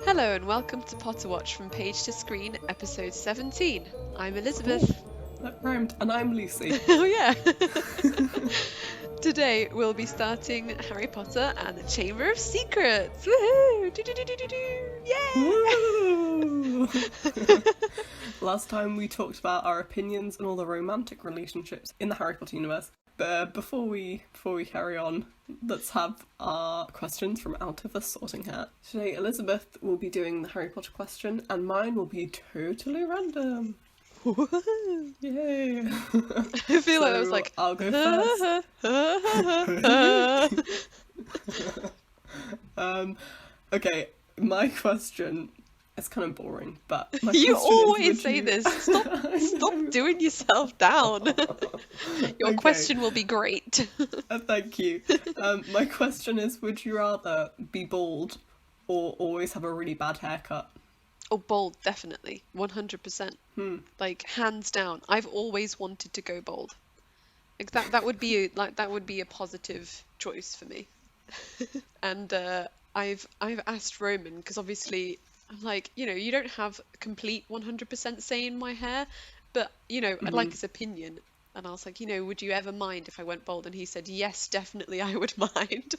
Hello and welcome to Potterwatch from Page to Screen, episode 17. I'm Elizabeth. That rhymed. And I'm Lucy. Oh yeah! Today we'll be starting Harry Potter and the Chamber of Secrets! Woohoo! Yeah! Woo! Last time we talked about our opinions and all the romantic relationships in the Harry Potter universe. But before we carry on, let's have our questions from Out of the Sorting Hat. Today Elizabeth will be doing the Harry Potter question and mine will be totally random. Yay! I feel like I was like, I'll go first. Okay, my question is kind of boring, but my You question always is, say this. Stop doing yourself down. Your question will be great. Thank you. My question is, would you rather be bald or always have a really bad haircut? Oh, bald, definitely. 100%. Like, hands down. I've always wanted to go bald. Like that would be a positive choice for me. And I've asked Roman because obviously I'm like, you don't have complete 100% say in my hair, but I'd like his opinion. And I was like, would you ever mind if I went bald? And he said, yes, definitely I would mind.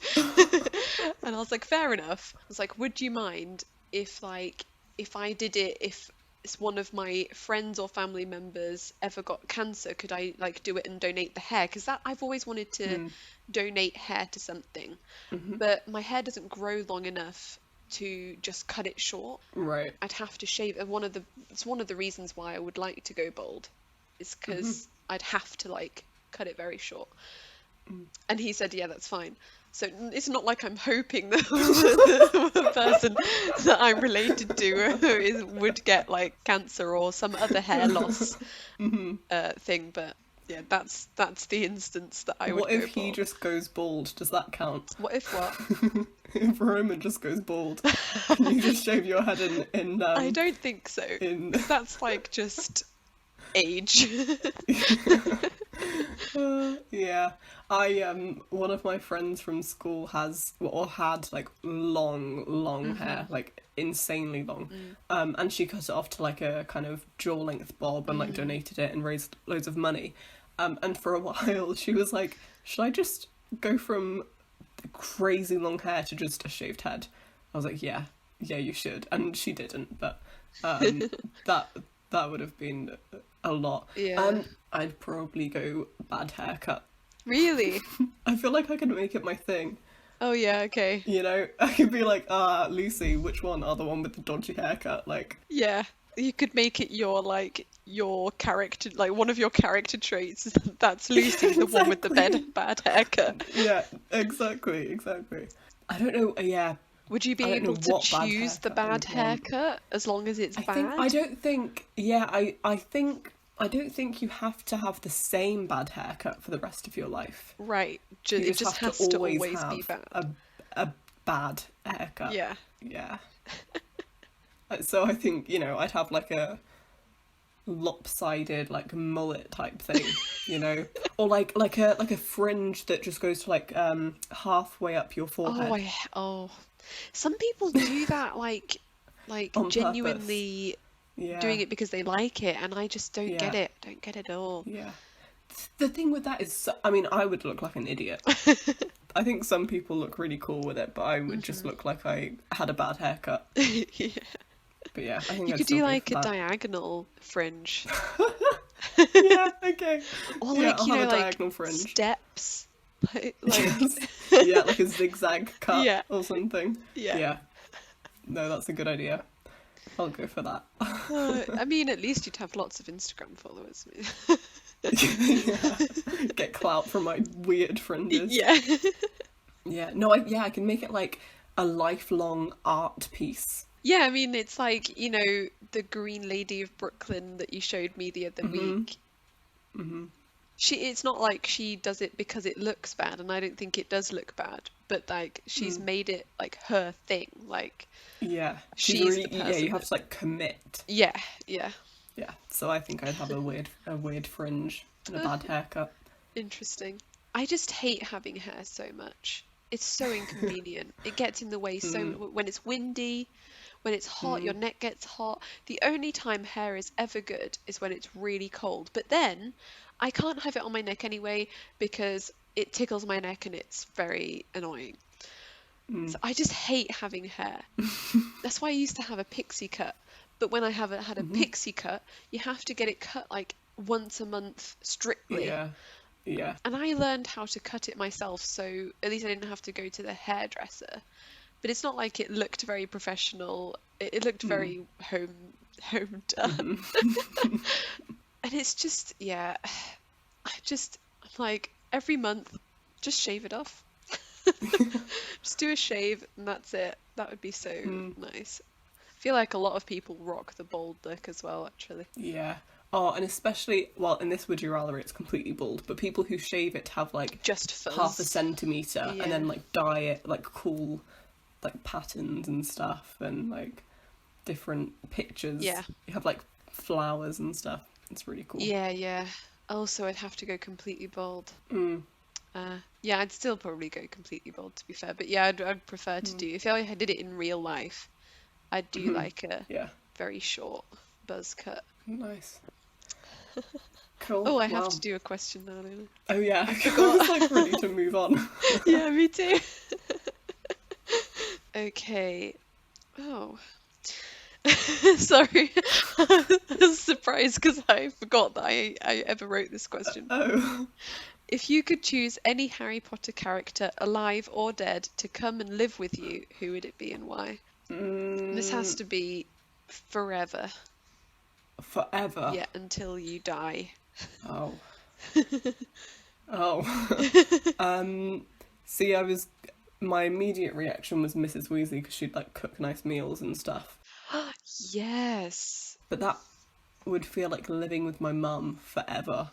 And I was like, fair enough. I was like, would you mind if I did it, if one of my friends or family members ever got cancer, could I do it and donate the hair? Because that I've always wanted to donate hair to something, but my hair doesn't grow long enough to just cut it short. Right. I'd have to shave. And it's one of the reasons why I would like to go bald, is because I'd have to cut it very short. And he said, yeah, that's fine. So it's not like I'm hoping that the person that I'm related to would get cancer or some other hair loss thing. But yeah, that's the instance that I would What if go he bald. just goes bald? Does that count? What if what? If Roman just goes bald, can you just shave your head in I don't think so. That's just age. Yeah, one of my friends from school had long hair, insanely long, and she cut it off to a kind of jaw length bob and donated it and raised loads of money, and for a while she was like, should I just go from crazy long hair to just a shaved head? I was like, yeah, you should, and she didn't, but that would have been a lot. Yeah. I'd probably go bad haircut. Really? I feel like I could make it my thing. Oh yeah, okay. I could be like, Lucy, which one? The one with the dodgy haircut, Yeah, you could make it your character, one of your character traits. That's Lucy, the one with the bad haircut. Yeah, exactly. I don't know, yeah. Would you be able to choose the bad haircut as long as it's bad? I don't think you have to have the same bad haircut for the rest of your life. Right, it just has to always be bad. A bad haircut. Yeah. Yeah. So I think, I'd have a lopsided mullet type thing, or like a fringe that just goes to halfway up your forehead. Some people do that On genuinely Yeah. doing it because they like it, and I just don't get it. Don't get it at all. Yeah. The thing with that is, I would look like an idiot. I think some people look really cool with it, but I would just look like I had a bad haircut. Yeah. But yeah, I think You I'd could still do go for a that. diagonal fringe. Yeah, okay. Or I'll have a diagonal fringe. steps. Yes. Yeah, like a zigzag cut Yeah. or something. Yeah. No, that's a good idea. I'll go for that. I mean, at least you'd have lots of Instagram followers. Yeah. Get clout from my weird fringes. Yeah. Yeah. No, I can make it a lifelong art piece. Yeah, I mean, it's the Green Lady of Brooklyn that you showed me the other week. It's not like she does it because it looks bad, and I don't think it does look bad, but she's made it her thing. Yeah. She's really, the yeah, person you have to commit. Yeah. Yeah. So I think I'd have a weird fringe and a bad haircut. Interesting. I just hate having hair so much. It's so inconvenient. It gets in the way so when it's windy, When it's hot, your neck gets hot. The only time hair is ever good is when it's really cold. But then I can't have it on my neck anyway because it tickles my neck and it's very annoying. So I just hate having hair. That's why I used to have a pixie cut. But when I haven't had a pixie cut, you have to get it cut like once a month strictly. Yeah. Yeah. And I learned how to cut it myself, so at least I didn't have to go to the hairdresser. But it's not like it looked very professional. It looked very home done. And it's just, yeah, I'm like every month, just shave it off. Just do a shave and that's it. That would be so nice. I feel like a lot of people rock the bald look as well, actually. Yeah. Oh, and especially, well, in this Would You Rather, it's completely bald, but people who shave it have, like, Just fuzz. half a centimetre, Yeah. and then, like, dye it, like, cool, like, patterns and stuff, and, like, different pictures. Yeah. You have, like, flowers and stuff. It's really cool. Yeah, yeah. Also, I'd have to go completely bald. Mm. Yeah, I'd still probably go completely bald, to be fair. But yeah, I'd prefer to do, if I did it in real life, I'd do like a Yeah. very short buzz cut. Nice. Cool. Oh, I have Wow. to do a question now, don't Oh, yeah. I was, like, ready to move on. I? Yeah, me too. Okay. Oh. Sorry. I was surprised because I forgot that I ever wrote this question. Oh. If you could choose any Harry Potter character, alive or dead, to come and live with you, who would it be and why? This has to be forever. Forever? Yeah, until you die. Oh. See, my immediate reaction was Mrs. Weasley because she'd, like, cook nice meals and stuff. Yes. But that would feel like living with my mum forever.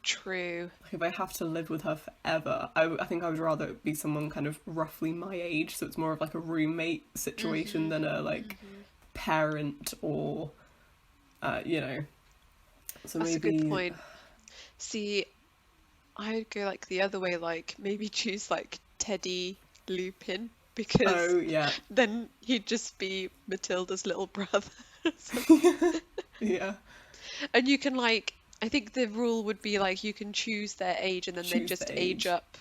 True. Like, if I have to live with her forever, I think I would rather it be someone kind of roughly my age, so it's more of like a roommate situation than a like parent or, you know. So That's maybe... a good point. See, I would go like the other way, like maybe choose like Teddy Lupin because Oh, yeah. then he'd just be Matilda's little brother. Yeah. And you can like, I think the rule would be like you can choose their age and then they Choose just the age age. up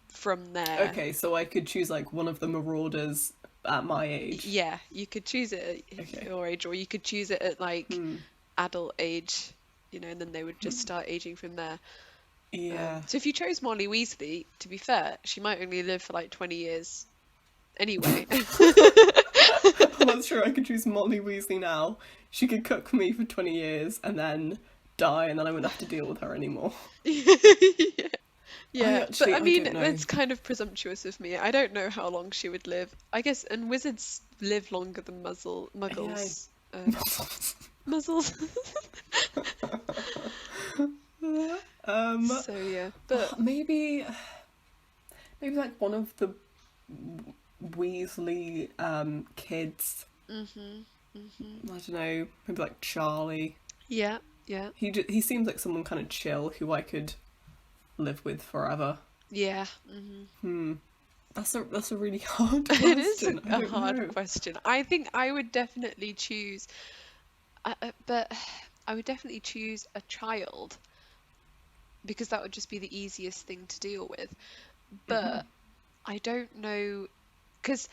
from there. Okay, so I could choose like one of the Marauders at my age. Yeah, you could choose it at Okay. your age or you could choose it at like adult age, you know, and then they would just start aging from there. Yeah. So if you chose Molly Weasley, to be fair, she might only live for like 20 years anyway. Oh, that's true. I could choose Molly Weasley now. She could cook for me for 20 years and then die, and then I wouldn't have to deal with her anymore. Yeah, actually- but I I mean, don't know. it's kind of presumptuous of me. I don't know how long she would live. I guess, and wizards live longer than muggles. Muzzles. So yeah, but Maybe like one of the Weasley kids. I don't know. Maybe like Charlie. yeah. He seems like someone kind of chill who I could live with forever. Yeah. That's a really hard question. It is I a don't hard know. question. I think I would definitely choose, but I would definitely choose a child because that would just be the easiest thing to deal with. But I don't know, because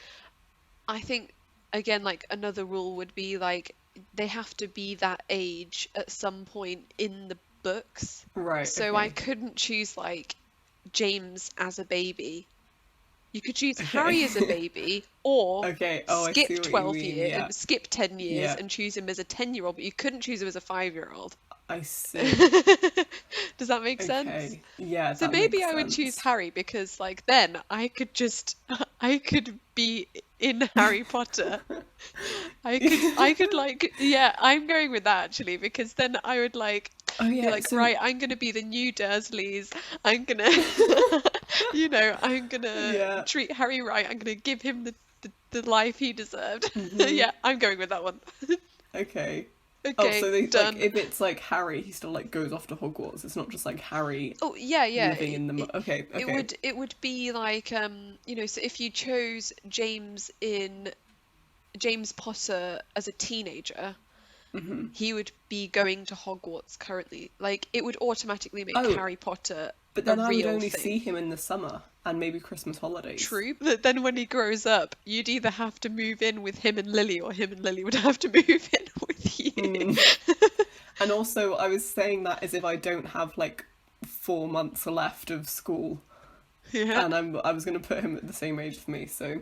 I think, again, like another rule would be like they have to be that age at some point in the books. Right. So okay. I couldn't choose like James as a baby. You could choose Harry as a baby, or Okay. Oh, I see skip what you 12 mean, years, yeah. skip 10 years Yeah. and choose him as a 10-year-old, but you couldn't choose him as a 5-year-old. I see. Does that make sense? Okay. Yeah. So that maybe makes I would sense. choose Harry because like then I could be in Harry Potter. I could like, yeah, I'm going with that actually because then I would like Oh be yeah. like, so, right, I'm gonna be the new Dursleys. I'm gonna, you know, I'm gonna Yeah. treat Harry right. I'm gonna give him the life he deserved. Yeah, I'm going with that one. Okay. Okay, Oh, so they done. like if it's like Harry, he still like goes off to Hogwarts. It's not just like Harry Oh yeah, yeah. living in the. Okay. It would be like you know, so if you chose James in James Potter as a teenager, he would be going to Hogwarts currently. Like, it would automatically make Oh, Harry Potter but a then I would real only thing. see him in the summer and maybe Christmas holidays. True, but then when he grows up, you'd either have to move in with him and Lily, or him and Lily would have to move in with you. And also, I was saying that as if I don't have like 4 months left of school, Yeah, and I was going to put him at the same age as me, so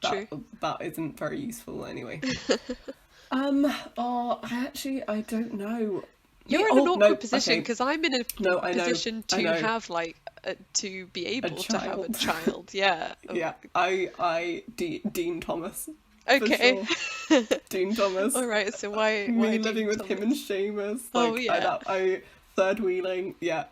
true. that isn't very useful anyway. I don't know. You're in an awkward no, position okay. because I'm in a No, I know, position I to know. have like to be able to have a child. child. Yeah. Yeah, Dean Thomas. Okay. For sure. Dean Thomas. All right. So why Me Dean living with him Thomas? and Seamus. Oh, Like, yeah. I third wheeling. Yeah.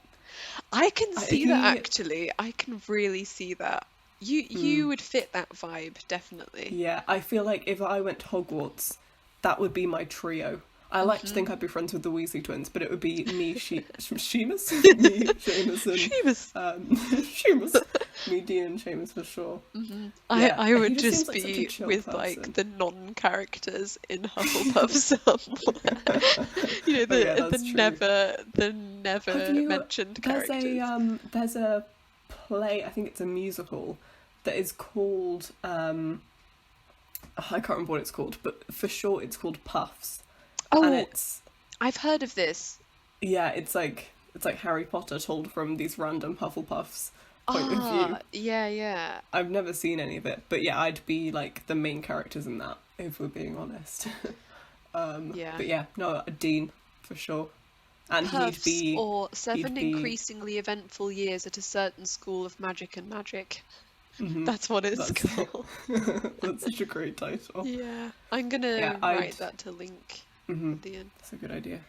I can see that he- actually. I can really see that. You would fit that vibe definitely. Yeah, I feel like if I went to Hogwarts, that would be my trio. I like to think I'd be friends with the Weasley twins, but it would be me, Seamus, me, Seamus, and Seamus. Seamus, me, Dean, and Seamus for sure. Yeah, I he would just just seems like such a be chill with person. like the non-characters in Hufflepuff somewhere. You know, Oh, yeah, the that's true. never Have you- mentioned There's characters. there's a play, I think it's a musical, that is called I can't remember what it's called, but for short it's called Puffs. And Oh, it's I've heard of this. it's like Harry Potter told from these random Hufflepuffs point of view. Yeah. I've never seen any of it, but yeah, I'd be like the main characters in that, if we're being honest. Yeah. But yeah, no, a Dean for sure. And Puffs, he'd be or 7 be- increasingly eventful years at a certain school of magic and magic. Mhm. That's what it's That's- called. That's such a great title. Yeah, I'm gonna Yeah, write that to link Mhm. at the end. That's a good idea.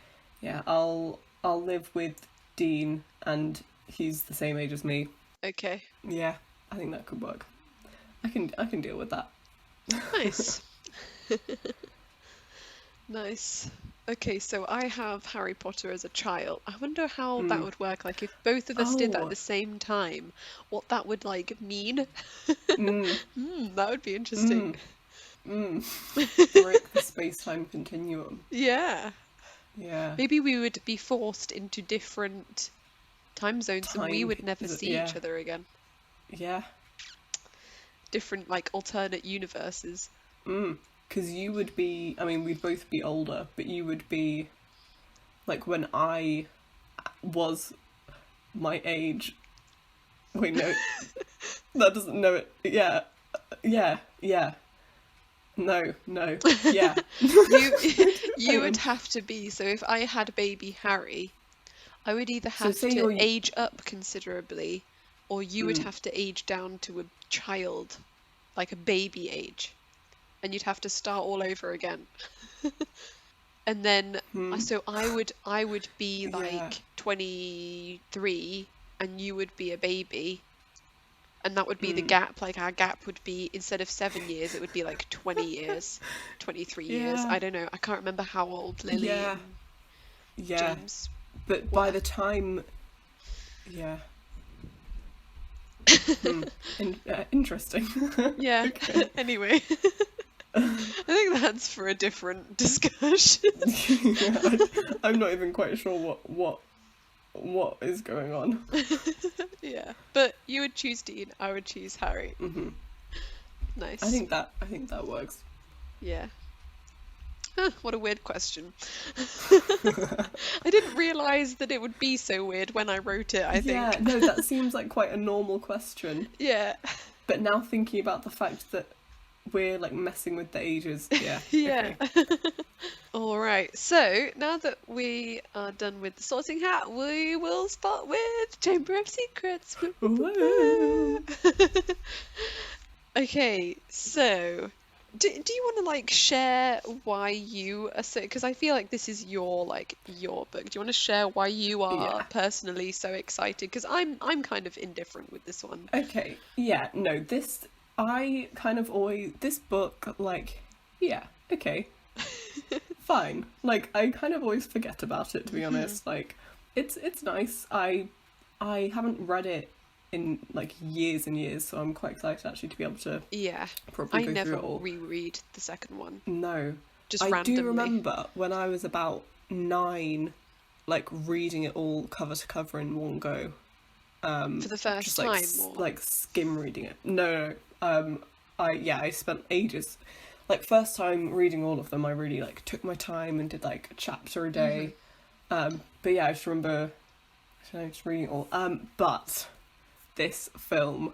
Yeah, I'll live with Dean, and he's the same age as me. Okay, Yeah, I think that could work. I can deal with that. nice. Nice. Okay, so I have Harry Potter as a child. I wonder how that would work. Like, if both of us did that at Oh. the same time, what that would like mean. Mm, That would be interesting. break the space-time continuum. Yeah. Yeah. Maybe we would be forced into different time zones and we Time- would never see yeah. each other again. Yeah. Different, like, alternate universes. Because you would be, I mean, we'd both be older, but you would be, like, when I was my age. Wait, no. That doesn't know it. Yeah. No. Yeah. You would have to be, so if I had baby Harry, I would either have say to you're- age up considerably, or you would have to age down to a child, like a baby age, and you'd have to start all over again. And then, so I would be like Yeah. 23, and you would be a baby. And that would be the gap, like our gap would be, instead of 7 years, it would be like 20 years, 23 years. Yeah. I don't know. I can't remember how old Lily Yeah. and Yeah. James. But by the time. Yeah. Interesting. Yeah. Okay. Anyway, I think that's for a different discussion. Yeah, I'm not even quite sure what is going on. Yeah. But you would choose Dean, I would choose Harry. Hmm. Nice. I think that works. Yeah. What a weird question. I didn't realise that it would be so weird when I wrote it, I think. Yeah, no, that seems like quite a normal question. Yeah. But now thinking about the fact that we're like messing with the ages, yeah. Yeah. Okay. All right. So now that we are done with the sorting hat, we will start with Chamber of Secrets. Woo. Okay. So, do you want to like share why you are so? Because I feel like this is your book. Do you want to share why you are Yeah. personally so excited? Because I'm kind of indifferent with this one. Okay. Yeah. No. This book, like, yeah. Okay. Fine. Like, I kind of always forget about it, to be honest. Like, it's nice. I haven't read it in like years and years, so I'm quite excited actually to be able to Yeah. probably I go never through it all. reread the second one. No. Just I randomly. do remember when I was about 9, like reading it all cover to cover in one go. For the first Just time? like skim reading it. No. I spent ages. Like first time reading all of them, I really like took my time and did like a chapter a day. But yeah, I just remember just reading it all. But this film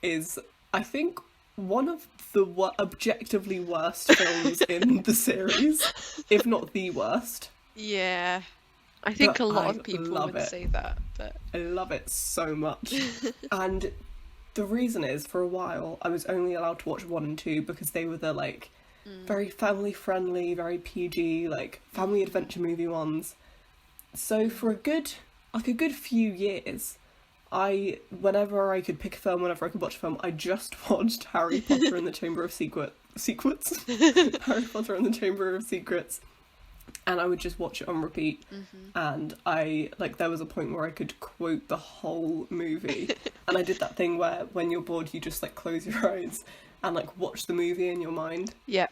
is, I think, one of the objectively worst films in the series, if not the worst. Yeah. I think But a lot I of people love would it. say that, but I love it so much. And the reason is, for a while, I was only allowed to watch 1 and 2 because they were the, like, very family friendly, very PG, like, family adventure movie ones. So for a good few years, whenever I could pick a film, whenever I could watch a film, I just watched Harry Potter and the Chamber of Secrets. Harry Potter and the Chamber of Secrets. And I would just watch it on repeat. And there was a point where I could quote the whole movie. And I did that thing where when you're bored, you just like close your eyes and like watch the movie in your mind. yeah.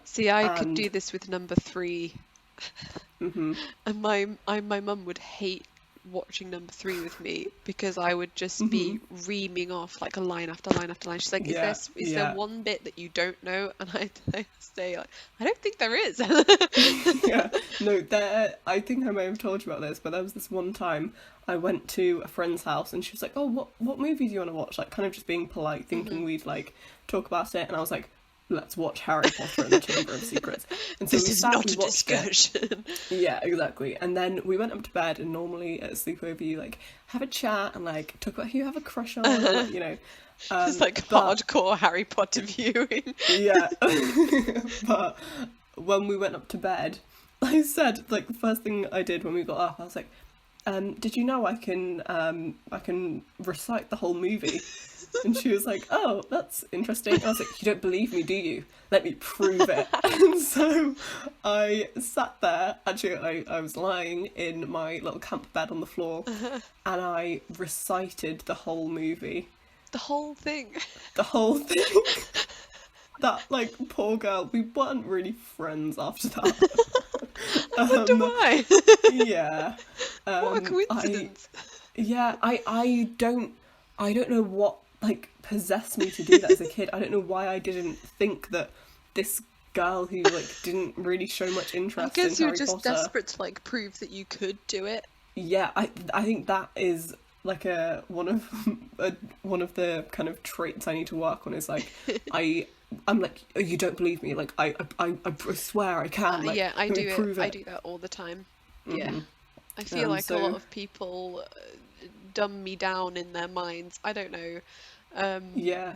See, I could do this with number 3. And my mum would hate watching number 3 with me because I would just be reaming off like a line after line after line. She's like, is there one bit that you don't know? And I say like, I don't think there is. Yeah, no, I think I may have told you about this, but there was this one time I went to a friend's house and she was like, oh, what movie do you want to watch? Like kind of just being polite, thinking we'd like talk about it. And I was like, let's watch Harry Potter and the Chamber of Secrets. And so this is not a discussion. Yeah, exactly. And then we went up to bed, and normally at a sleepover you like have a chat and like talk about who you have a crush on, or, like, you know. It's like hardcore Harry Potter viewing. Yeah. But when we went up to bed, I said, like, the first thing I did when we got up, I was like, did you know I can recite the whole movie? And she was like, oh, that's interesting. I was like, you don't believe me, do you? Let me prove it. And so I sat there, actually I was lying in my little camp bed on the floor, and I recited the whole movie. The whole thing? The whole thing. That, like, poor girl, we weren't really friends after that. I wonder why. Yeah. What a coincidence. I don't know what like possessed me to do that as a kid. I don't know why I didn't think that this girl who like didn't really show much interest in Harry Potter. I guess you were just desperate to like prove that you could do it. Yeah, I think that is like one of the kind of traits I need to work on, is like I'm like, oh, you don't believe me, like I swear I can, like, yeah, I do it. prove it. I do that all the time. Yeah. I feel like a lot of people dumb me down in their minds. I don't know. Yeah.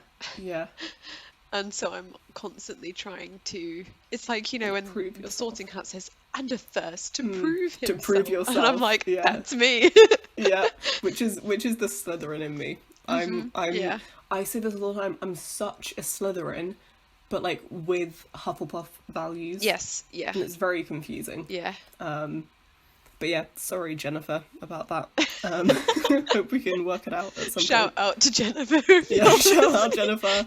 And so I'm constantly trying to. It's like, you know, when your Sorting Hat says, "And a thirst to prove himself." To prove yourself. And I'm like, that's me. Yeah, which is the Slytherin in me. Yeah. I say this all the time. I'm such a Slytherin, but like with Hufflepuff values. Yes. Yeah. And it's very confusing. Yeah. But yeah, sorry Jennifer about that. Hope we can work it out at some Shout point. out to Jennifer. Yeah, shout out Jennifer.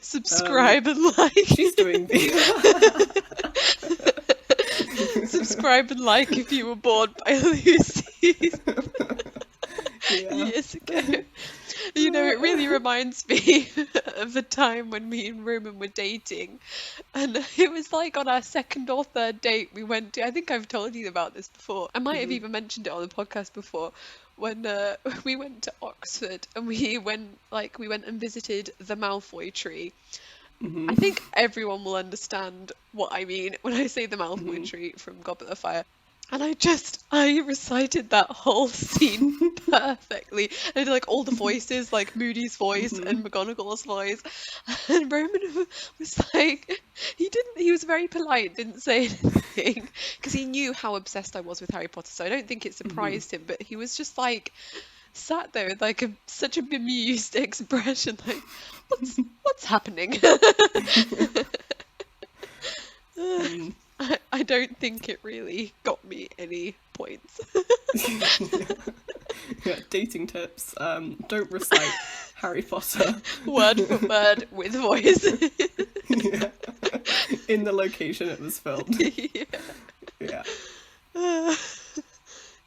Subscribe and like. She's doing Subscribe and like if you were bored by Lucy. Years ago. You know, it really reminds me of a time when me and Roman were dating, and it was like on our second or third date we went to, I think I've told you about this before, I might have even mentioned it on the podcast before, when we went to Oxford and we went and visited the Malfoy tree. I think everyone will understand what I mean when I say the Malfoy tree from Goblet of Fire. And I recited that whole scene perfectly. I did like all the voices, like Moody's voice and McGonagall's voice. And Roman was like, he was very polite, didn't say anything, because he knew how obsessed I was with Harry Potter. So I don't think it surprised him, but he was just like, sat there with like such a bemused expression, like, what's happening? I don't think it really got me any points. Yeah, dating tips. Don't recite Harry Potter Word for word with voice. yeah. In the location it was filmed. Yeah.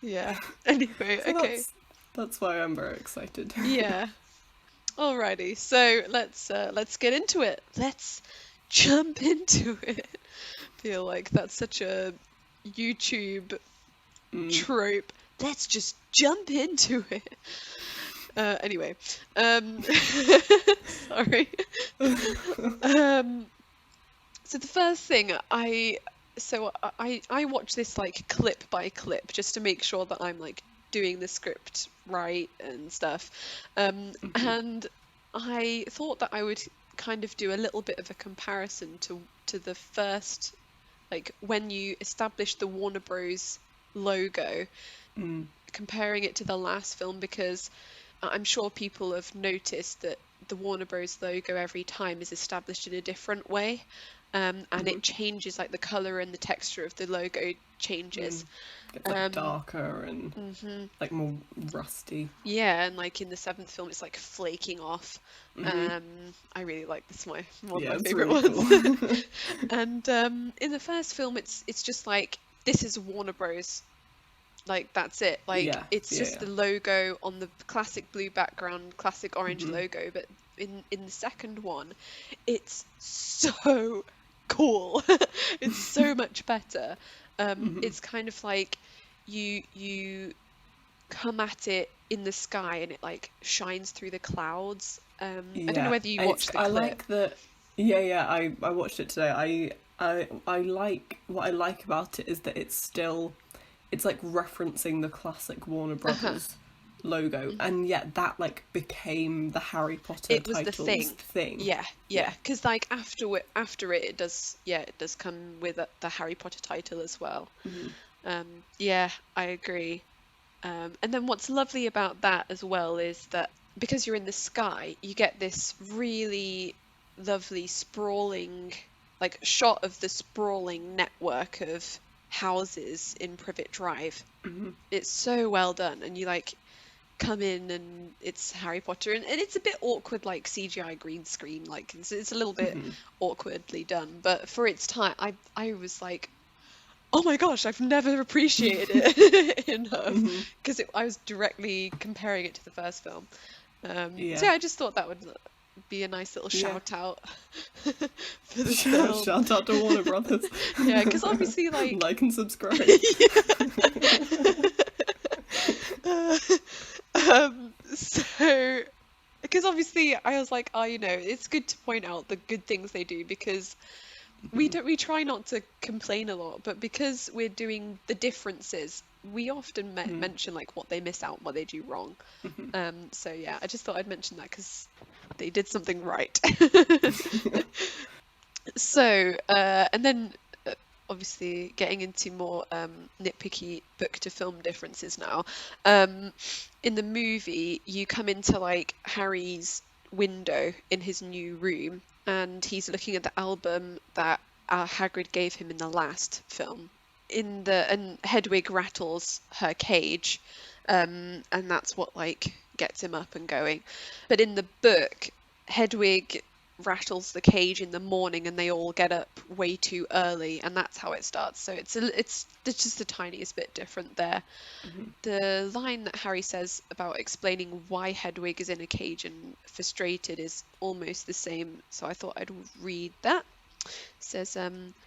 Yeah. Anyway, So okay. that's why I'm very excited. Yeah. Alrighty. So let's get into it. Let's jump into it. Feel like that's such a YouTube trope. Let's just jump into it. Anyway, sorry. So the first thing I watch this like clip by clip just to make sure that I'm like doing the script right and stuff. And I thought that I would kind of do a little bit of a comparison to the first, like when you establish the Warner Bros. Logo, comparing it to the last film, because I'm sure people have noticed that the Warner Bros. Logo every time is established in a different way. And it changes, like the color and the texture of the logo changes. It's like darker and like more rusty. Yeah, and like in the seventh film, it's like flaking off. I really like this. One of my favorite really ones. Cool. And in the first film, it's just like, this is Warner Bros. Like that's it. Like it's just the logo on the classic blue background, classic orange logo. But in the second one, it's so cool. It's so much better. It's kind of like you come at it in the sky and it like shines through the clouds. I don't know whether you watched the clip. I like that. Yeah, I watched it today. I like, what I like about it is that it's like referencing the classic Warner Brothers logo, and yet that like became the Harry Potter it was titles the thing. Yeah, because like after it does come with the Harry Potter title as well. Yeah, I agree. And then what's lovely about that as well is that because you're in the sky, you get this really lovely sprawling, like shot of the sprawling network of houses in Privet Drive. It's so well done, and you like come in and it's Harry Potter, and it's a bit awkward, like CGI green screen, like it's a little bit awkwardly done, but for its time I was like, oh my gosh, I've never appreciated it enough, because I was directly comparing it to the first film. So yeah, I just thought that would be a nice little shout out for the film. Shout out to Warner Brothers. Yeah, because obviously like and subscribe. So because obviously I was like, it's good to point out the good things they do, because we try not to complain a lot, but because we're doing the differences, we often mention like what they miss out, what they do wrong. So yeah, I just thought I'd mention that because they did something right. So and then obviously getting into more nitpicky book to film differences now. In the movie, you come into like Harry's window in his new room, and he's looking at the album that Hagrid gave him in the last film. And Hedwig rattles her cage, and that's what like gets him up and going. But in the book, Hedwig rattles the cage in the morning, and they all get up way too early, and that's how it starts. So it's just the tiniest bit different there. The line that Harry says about explaining why Hedwig is in a cage and frustrated is almost the same, so I thought I'd read that. It says,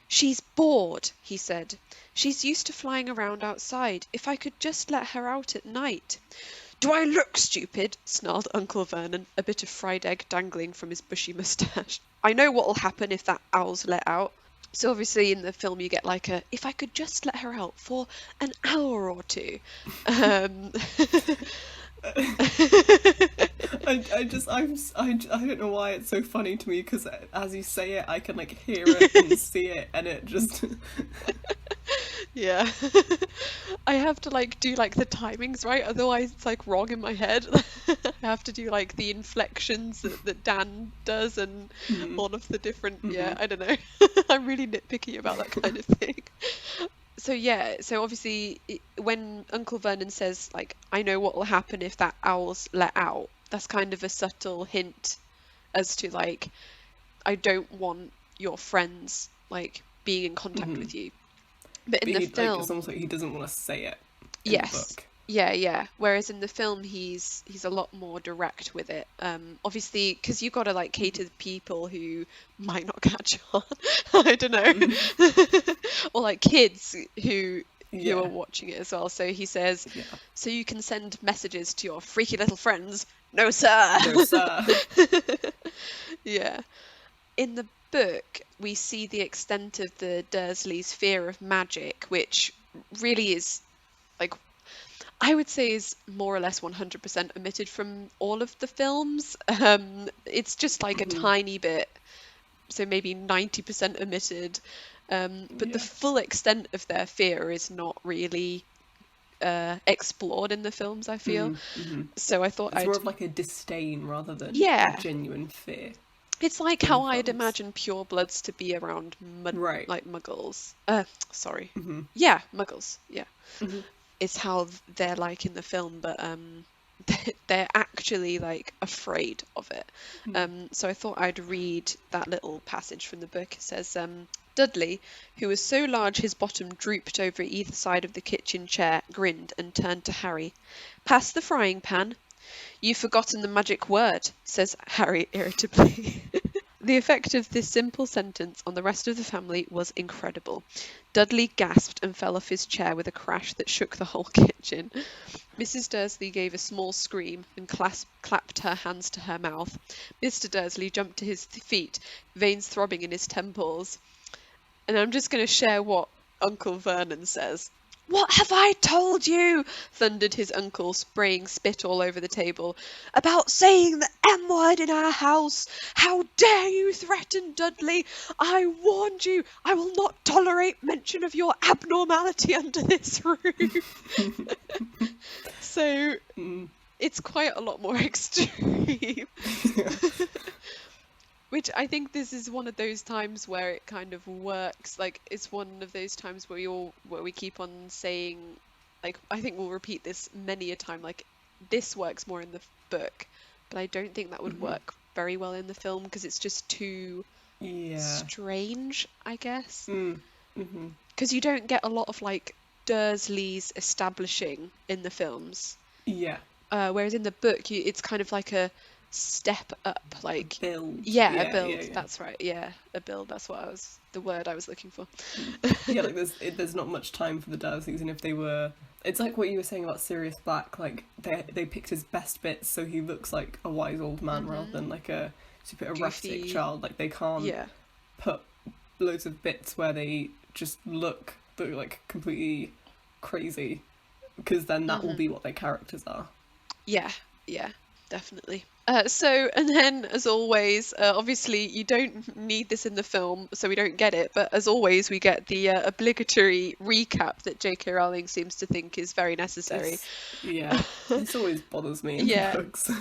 she's bored, he said. She's used to flying around outside. If I could just let her out at night. Do I look stupid? Snarled Uncle Vernon, a bit of fried egg dangling from his bushy moustache. I know what'll happen if that owl's let out. So obviously in the film you get like if I could just let her out for an hour or two. I don't know why it's so funny to me, because as you say it, I can like hear it and see it, and it just yeah. I have to like do like the timings right, otherwise it's like wrong in my head. I have to do like the inflections that Dan does, and all of the different I don't know. I'm really nitpicky about that kind of thing. So yeah, so obviously when Uncle Vernon says like, I know what will happen if that owl's let out, that's kind of a subtle hint as to like, I don't want your friends like being in contact with you. But in But the he, like, it's film, almost like he doesn't want to say it in the yes. book. Yeah, yeah. Whereas in the film, he's a lot more direct with it. Obviously, because you got to like cater to people who might not catch on. I don't know, or like kids who are Yeah, watching it as well. So he says, yeah. so you can send messages to your freaky little friends. No, sir. No, sir. Yeah. In the book, we see the extent of the Dursleys' fear of magic, which really is like I would say is more or less 100% omitted from all of the films. It's just like a tiny bit, so maybe 90% omitted. But the Yeah. full extent of their fear is not really explored in the films, I feel. So I thought It's more I'd, of like a disdain rather than a yeah, genuine fear it's like in the how I'd films. imagine purebloods to be around Right. like muggles. Sorry. Yeah, muggles. Yeah. Is how they're like in the film, but they're actually like afraid of it. So I thought I'd read that little passage from the book. It says, Dudley, who was so large his bottom drooped over either side of the kitchen chair, grinned and turned to Harry. Pass the frying pan. You've forgotten the magic word, says Harry irritably. The effect of this simple sentence on the rest of the family was incredible. Dudley gasped and fell off his chair with a crash that shook the whole kitchen. Mrs. Dursley gave a small scream and clapped her hands to her mouth. Mr. Dursley jumped to his feet, veins throbbing in his temples. And I'm just going to share what Uncle Vernon says. What have I told you? Thundered his uncle, spraying spit all over the table. About saying the M word in our house. How dare you threaten Dudley? I warned you. I will not tolerate mention of your abnormality under this roof. So it's quite a lot more extreme. Which I think this is one of those times where it kind of works. Like it's one of those times where we keep on saying, like I think we'll repeat this many a time. Like this works more in the book, but I don't think that would work very well in the film because it's just too Yeah. strange, I guess. Because you don't get a lot of like Dursleys establishing in the films, Yeah. whereas in the book it's kind of like a step up, like Build. yeah, a Yeah, build. yeah, yeah. That's right. Yeah, a build. That's the word I was looking for. Yeah, like there's not much time for the Dursleys, and if they were, it's like what you were saying about Sirius Black. Like they picked his best bits, so he looks like a wise old man rather than like a super erratic Goofy. child. Like they can't Yeah. put loads of bits where they just look like completely crazy, because then that will be what their characters are. Yeah. Yeah. Definitely. And then, as always, obviously you don't need this in the film, so we don't get it. But as always, we get the obligatory recap that J.K. Rowling seems to think is very necessary. This always bothers me in Yeah, the books.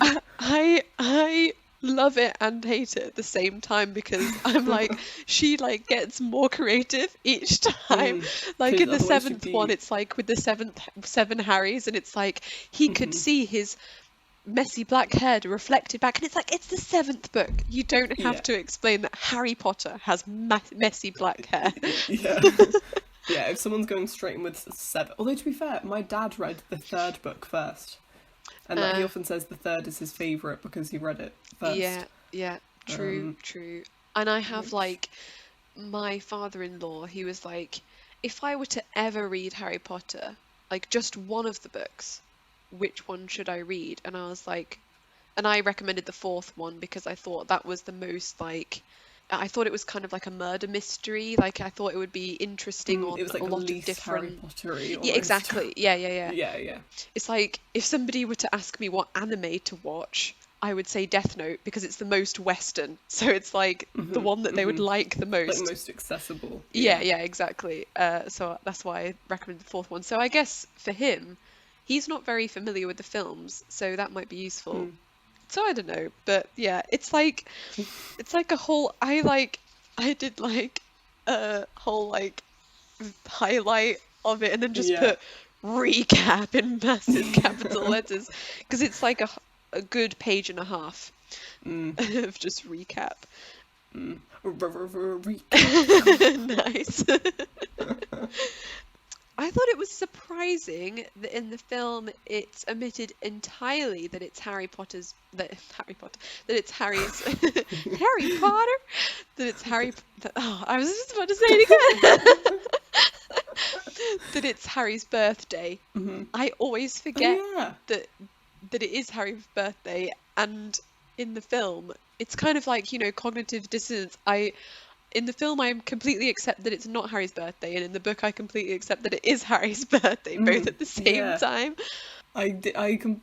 I love it and hate it at the same time because I'm like she like gets more creative each time. Like in the Otherwise she'd seventh one, be. it's like with the seven Harrys, and it's like he could see his messy black hair reflected back, and it's like it's the seventh book. You don't have Yeah. to explain that Harry Potter has messy black hair. Yeah. Yeah, if someone's going straight in with 7. Although, to be fair, my dad read the 3rd book first. And like, he often says the 3rd is his favourite because he read it first. Yeah, true. And I have like my father-in-law, he was like, if I were to ever read Harry Potter, like just one of the books, which one should I read? And I was like, and I recommended the 4th one because I thought that was the most like, I thought it was kind of like a murder mystery. Like I thought it would be interesting on It was like a the lot of least Harry different. Pottery almost. Yeah, exactly. Yeah. Yeah. It's like if somebody were to ask me what anime to watch, I would say Death Note because it's the most Western. So it's like the one that they would like the most. Like most accessible. Yeah, exactly. So that's why I recommend the 4th one. So I guess for him, he's not very familiar with the films, so that might be useful. So I don't know, but yeah, it's like a whole. I did like a whole like highlight of it and then just Yeah. put recap in massive capital letters because it's like a good page and a half of just recap. Nice. I thought it was surprising that in the film it's omitted entirely that it's that it's Harry's Harry Potter, that it's I was just about to say it again. That it's Harry's birthday. I always forget that it is Harry's birthday, and in the film it's kind of like, cognitive dissonance. In the film, I completely accept that it's not Harry's birthday, and in the book, I completely accept that it is Harry's birthday, both at the same time. I didn't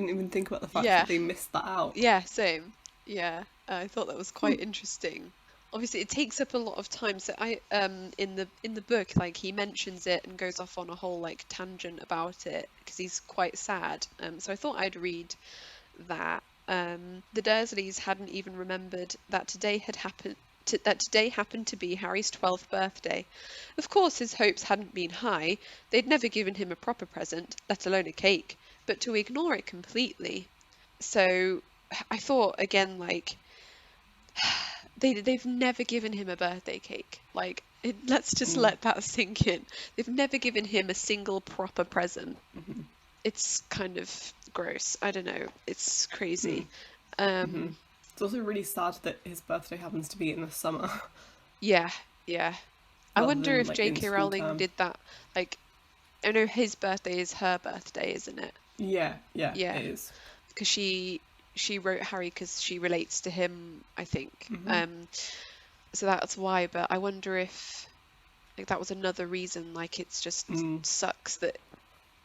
even think about the fact that they missed that out. Yeah, same. Yeah, I thought that was quite interesting. Obviously, it takes up a lot of time. So in the book, like he mentions it and goes off on a whole like tangent about it because he's quite sad. So I thought I'd read that. The Dursleys hadn't even remembered that today happened to be Harry's 12th birthday. Of course, his hopes hadn't been high. They'd never given him a proper present, let alone a cake. But to ignore it completely. So I thought, again, like, they've never given him a birthday cake. Like, let's just let that sink in. They've never given him a single proper present. It's kind of gross. I don't know. It's crazy. It's also really sad that his birthday happens to be in the summer. Yeah. I wonder if like, J.K. Rowling did that. Like, I know his birthday is her birthday, isn't it? Yeah, it is. Because she wrote Harry because she relates to him, I think. So that's why. But I wonder if like that was another reason. Like, it's just sucks that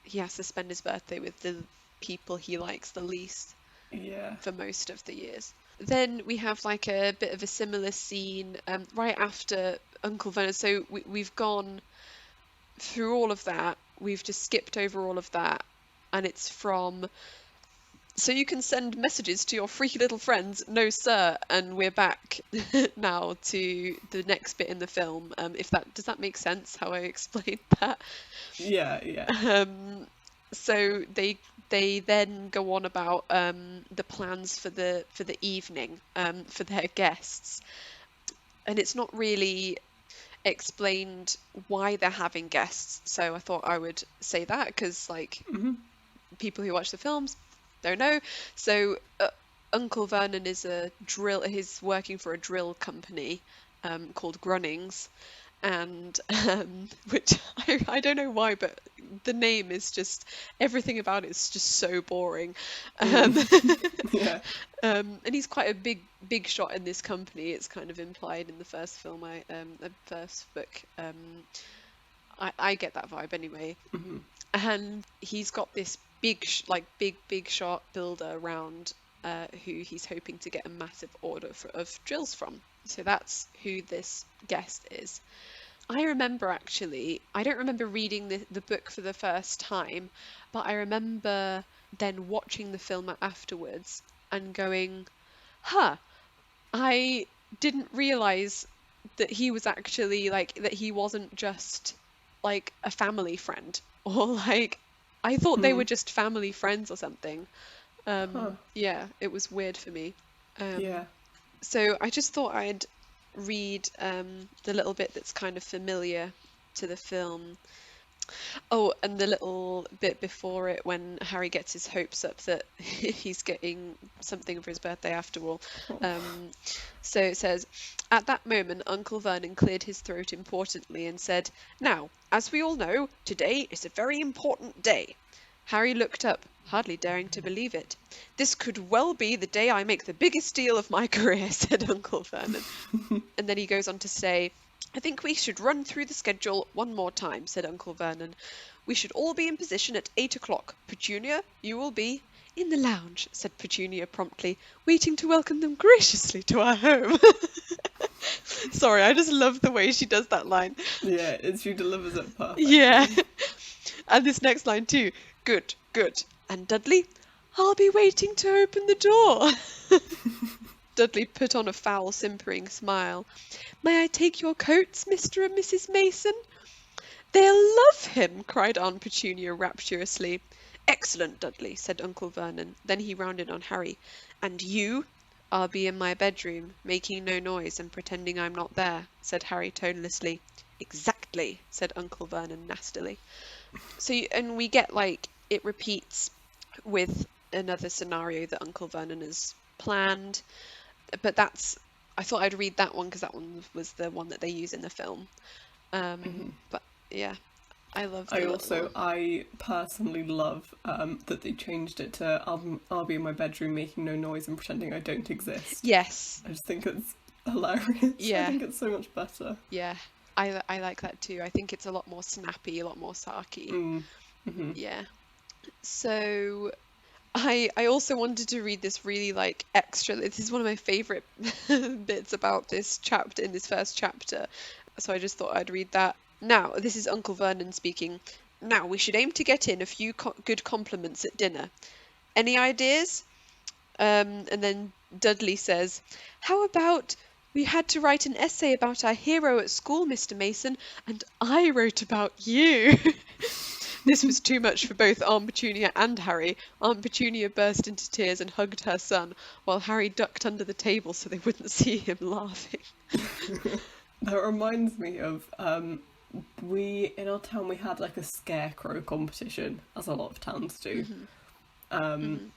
he has to spend his birthday with the people he likes the least. Yeah. For most of the years. Then we have like a bit of a similar scene right after Uncle Vernon. So we've gone through all of that. We've just skipped over all of that. And it's from, so you can send messages to your freaky little friends, no sir. And we're back now to the next bit in the film. Does that make sense how I explained that? Yeah. So they then go on about the plans for the evening for their guests, and it's not really explained why they're having guests. So I thought I would say that because like people who watch the films don't know. So Uncle Vernon is he's working for a drill company called Grunnings. And which I don't know why, but the name is just, everything about it is just so boring. And he's quite a big shot in this company. It's kind of implied in the first film, the first book. I get that vibe anyway. And he's got this big shot builder around who he's hoping to get a massive order of drills from. So that's who this guest is. I remember actually, I don't remember reading the book for the first time, but I remember then watching the film afterwards and going, I didn't realise that he was actually like, that he wasn't just like a family friend, or like, I thought they were just family friends or something. Yeah, it was weird for me. So I just thought I'd read the little bit that's kind of familiar to the film. Oh, and the little bit before it when Harry gets his hopes up that he's getting something for his birthday after all. So it says, at that moment, Uncle Vernon cleared his throat importantly and said, "Now, as we all know, today is a very important day." Harry looked up, hardly daring to believe it. "This could well be the day I make the biggest deal of my career," said Uncle Vernon. And then he goes on to say, "I think we should run through the schedule one more time," said Uncle Vernon. "We should all be in position at 8 o'clock. Petunia, you will be—" "In the lounge," said Petunia promptly, "waiting to welcome them graciously to our home." Sorry, I just love the way she does that line. Yeah, she delivers it perfectly. Yeah. And this next line too. "Good, good. And Dudley? I'll be waiting to open the door." Dudley put on a foul, simpering smile. "May I take your coats, Mr. and Mrs. Mason?" They'll love him, cried Aunt Petunia rapturously. Excellent, Dudley, said Uncle Vernon. Then he rounded on Harry. And you? I'll be in my bedroom, making no noise and pretending I'm not there, said Harry tonelessly. Exactly, said Uncle Vernon nastily. So, and we get, like, it repeats with another scenario that Uncle Vernon has planned. But I thought I'd read that one because that one was the one that they use in the film. But yeah, I love the I personally love that they changed it to I'll be in my bedroom making no noise and pretending I don't exist. Yes. I just think it's hilarious. Yeah. I think it's so much better. Yeah, I like that too. I think it's a lot more snappy, a lot more sarky. Yeah. So I also wanted to read this really like extra. This is one of my favorite bits about this chapter in this first chapter. So I just thought I'd read that. Now, this is Uncle Vernon speaking. Now, we should aim to get in a few good compliments at dinner. Any ideas? And then Dudley says, how about we had to write an essay about our hero at school, Mr. Mason, and I wrote about you. This was too much for both Aunt Petunia and Harry. Aunt Petunia burst into tears and hugged her son, while Harry ducked under the table so they wouldn't see him laughing. That reminds me of in our town we had like a scarecrow competition, as a lot of towns do. And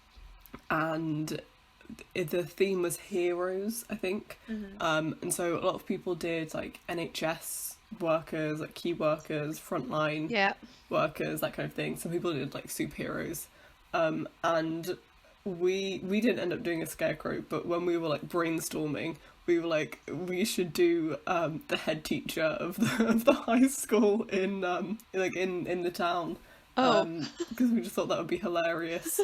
the theme was heroes, I think. And so a lot of people did like NHS workers, like key workers, frontline workers, that kind of thing. Some people did like superheroes. And we didn't end up doing a scarecrow, but when we were like brainstorming, we were like, we should do the head teacher of the high school in the town. Because we just thought that would be hilarious.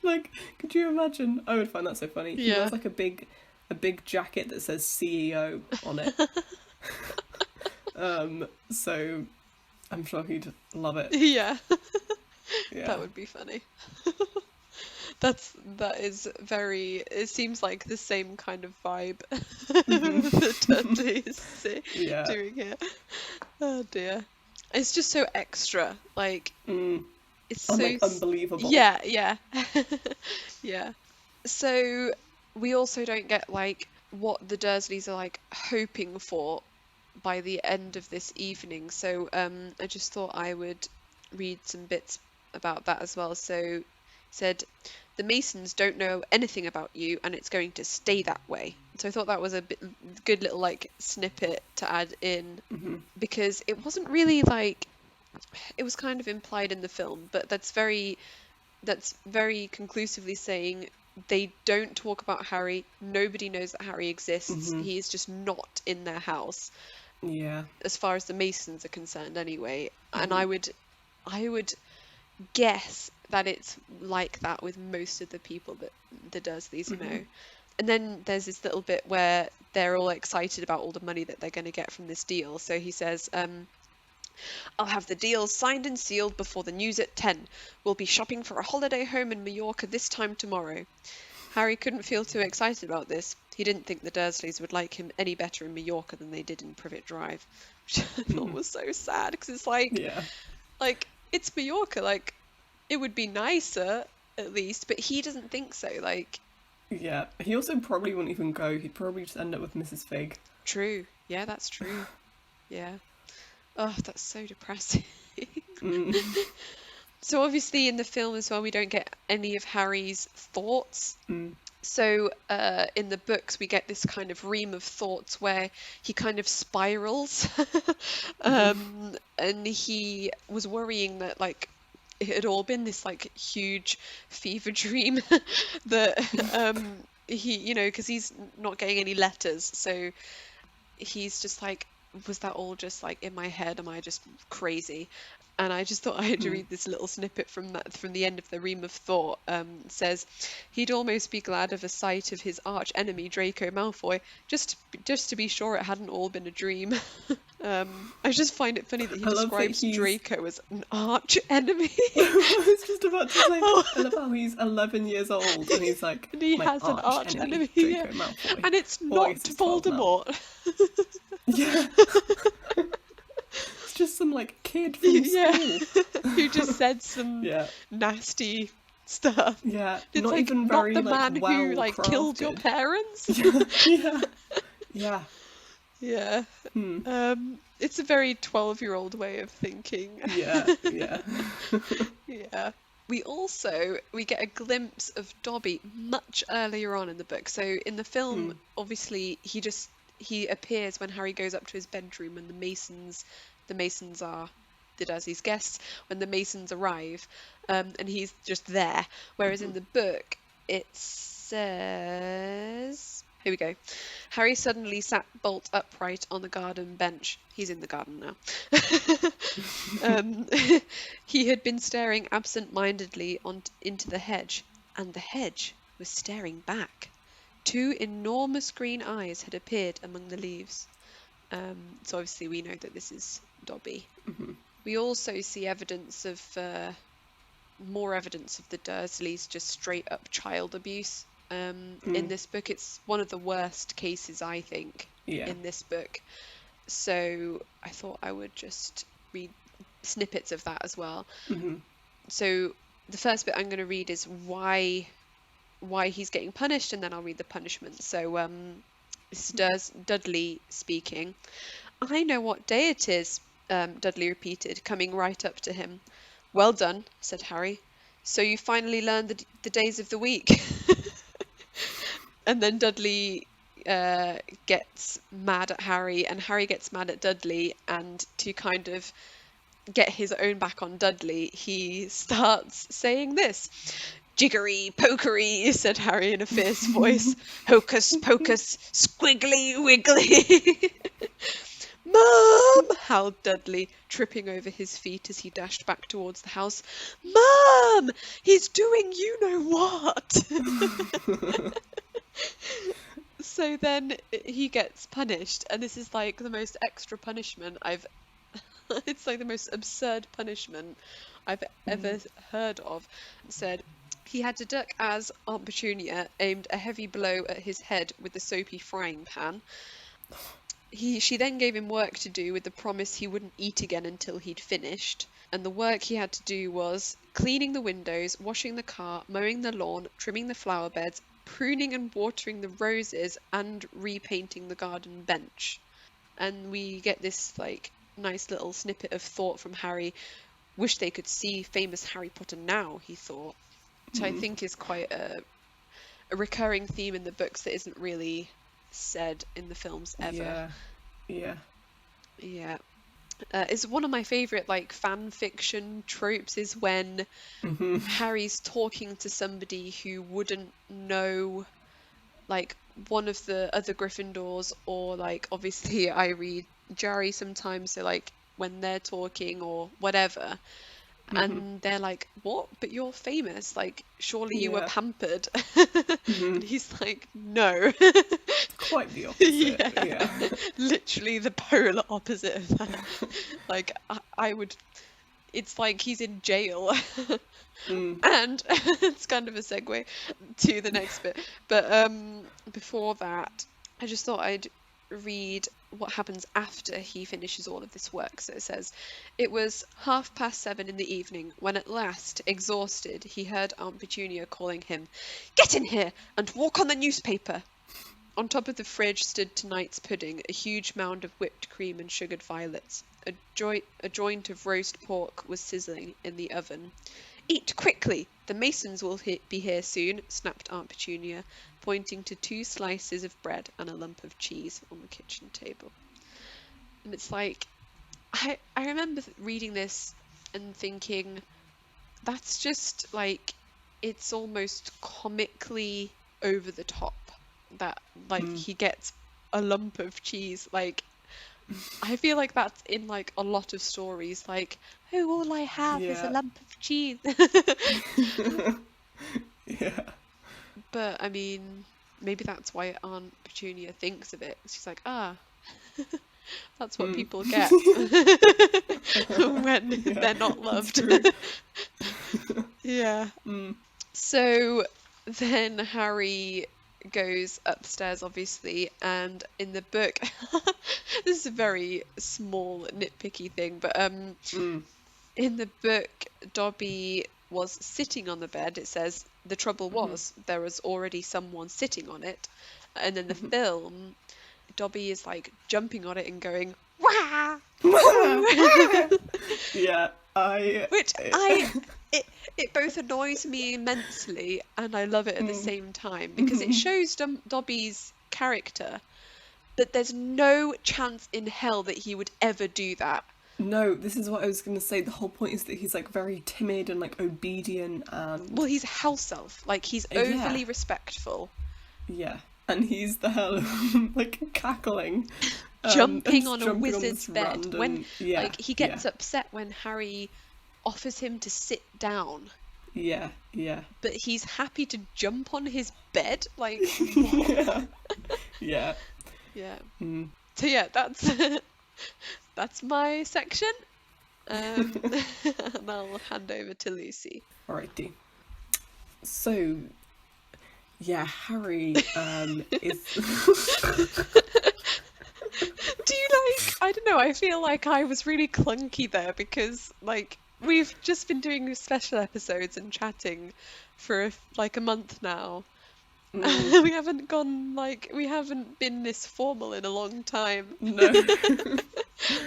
Like, could you imagine? I would find that so funny. He wears like a big jacket that says CEO on it. So I'm sure he'd love it. Yeah. That would be funny. That is very, it seems like the same kind of vibe that Dudley is doing here. Oh dear. It's just so extra, like it's so like, unbelievable. Yeah. Yeah. So we also don't get like what the Dursleys are like hoping for by the end of this evening. So I just thought I would read some bits about that as well. So it said, the Masons don't know anything about you and it's going to stay that way. So I thought that was a good little like snippet to add in, because it wasn't really like, it was kind of implied in the film, but that's very conclusively saying they don't talk about Harry. Nobody knows that Harry exists. He is just not in their house. Yeah. As far as the Masons are concerned anyway. And I would guess that it's like that with most of the people that the Dursleys know. And then there's this little bit where they're all excited about all the money that they're going to get from this deal. So he says, I'll have the deal signed and sealed before the news at 10. We'll be shopping for a holiday home in Mallorca this time tomorrow. Harry couldn't feel too excited about this. He didn't think the Dursleys would like him any better in Mallorca than they did in Privet Drive, which I thought was so sad, because it's like, like, it's Mallorca, like, it would be nicer, at least, but he doesn't think so, like... Yeah, he also probably wouldn't even go. He'd probably just end up with Mrs. Fig. True. Yeah, that's true. Yeah. Oh, that's so depressing. So obviously in the film as well, we don't get any of Harry's thoughts. So in the books, we get this kind of ream of thoughts where he kind of spirals. And he was worrying that, like, it had all been this, like, huge fever dream that he, you know, because he's not getting any letters. So he's just like, was that all just, like, in my head? Am I just crazy? And I just thought I had to read this little snippet from the end of the Ream of Thought. It says, he'd almost be glad of a sight of his arch enemy Draco Malfoy, just to be sure it hadn't all been a dream. I just find it funny that he describes Draco as an arch enemy. I was just about to say, I love how he's 11 years old and he's like, and he has an arch enemy, Draco Malfoy. And it's not Voldemort. Yeah. Yeah. school. Who just said some Yeah. nasty stuff. Yeah. It's Not like, even not very the like man well who like killed your crafted. parents. Yeah. Yeah. Yeah. Yeah. Hmm. It's a very 12-year-old way of thinking. Yeah. Yeah. Yeah. We get a glimpse of Dobby much earlier on in the book. So in the film, Hmm. obviously he appears when Harry goes up to his bedroom and the Masons are did as his guests when the Masons arrive, and he's just there. Whereas in the book, it says, here we go. Harry suddenly sat bolt upright on the garden bench. He's in the garden now. um, he had been staring absent-mindedly into the hedge, and the hedge was staring back. Two enormous green eyes had appeared among the leaves. So obviously we know that this is Dobby. We also see more evidence of the Dursleys just straight up child abuse. In this book, it's one of the worst cases, I think, Yeah. in this book. So I thought I would just read snippets of that as well. So the first bit I'm going to read is why he's getting punished, and then I'll read the punishment. So this is Dudley speaking. I know what day it is, Dudley repeated, coming right up to him. Well done, said Harry. So you finally learned the days of the week. And then Dudley gets mad at Harry, and Harry gets mad at Dudley, and to kind of get his own back on Dudley, he starts saying this. Jiggery pokery, said Harry in a fierce voice. Hocus pocus, squiggly wiggly. Mum! Howled Dudley, tripping over his feet as he dashed back towards the house. Mum! He's doing you know what! So then he gets punished, and this is like the most extra punishment it's like the most absurd punishment I've ever heard of. It said he had to duck as Aunt Petunia aimed a heavy blow at his head with the soapy frying pan. She then gave him work to do with the promise he wouldn't eat again until he'd finished. And the work he had to do was cleaning the windows, washing the car, mowing the lawn, trimming the flower beds, pruning and watering the roses, and repainting the garden bench. And we get this like nice little snippet of thought from Harry. Wish they could see famous Harry Potter now, he thought. Which I think is quite a recurring theme in the books that isn't really said in the films ever. Yeah. Yeah. It's one of my favourite like fan fiction tropes is when Harry's talking to somebody who wouldn't know like one of the other Gryffindors, or like obviously I read Jerry sometimes, so like when they're talking or whatever, and they're like, what? But you're famous, like surely you were pampered. And he's like, no. Quite the opposite. Yeah. Literally the polar opposite of that. Like I would, it's like he's in jail. And it's kind of a segue to the next bit, but before that I just thought I'd read what happens after he finishes all of this work. So it says, it was 7:30 in the evening when at last, exhausted, he heard Aunt Petunia calling him, "Get in here and walk on the newspaper." On top of the fridge stood tonight's pudding, a huge mound of whipped cream and sugared violets. A joint of roast pork was sizzling in the oven. "Eat quickly! The Masons will be here soon," snapped Aunt Petunia, pointing to 2 slices of bread and a lump of cheese on the kitchen table. And it's like, I remember reading this and thinking, that's just like, it's almost comically over the top that like he gets a lump of cheese. Like, I feel like that's in like a lot of stories, like, oh, all I have is a lump of cheese. Yeah. But I mean, maybe that's why Aunt Petunia thinks of it. She's like, that's what people get when they're not loved. Yeah. So then Harry goes upstairs, obviously, and in the book, this is a very small nitpicky thing, but In the book, Dobby was sitting on the bed. It says the trouble was there was already someone sitting on it. And in the film, Dobby is like jumping on it and going, wah! Yeah, Which it both annoys me immensely and I love it at the same time because it shows Dobby's character that there's no chance in hell that he would ever do that. No, this is what I was going to say. The whole point is that he's like very timid and like obedient and... Well, he's a house elf. Like, he's overly respectful. Yeah. And he's there like cackling. Jumping on a jumping wizard's on bed. random... When like he gets yeah. upset when Harry offers him to sit down. Yeah. But he's happy to jump on his bed? Like, Yeah. Yeah. Yeah. Mm. So yeah, that's my section. And I'll hand over to Lucy. Alrighty. So, yeah, Harry is... Do you like... I don't know, I feel like I was really clunky there because, like, we've just been doing special episodes and chatting for like a month now. We haven't been this formal in a long time. No.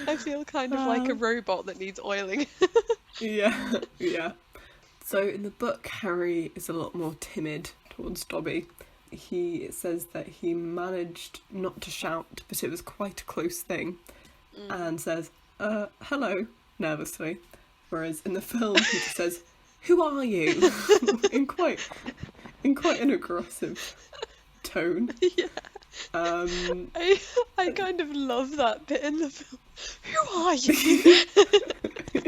I feel kind of like a robot that needs oiling. Yeah. So in the book, Harry is a lot more timid towards Dobby. It says that he managed not to shout, but it was quite a close thing, and says, hello, nervously. Whereas in the film, he just says, who are you? in quite an aggressive tone. Yeah. I kind of love that bit in the film. Who are you?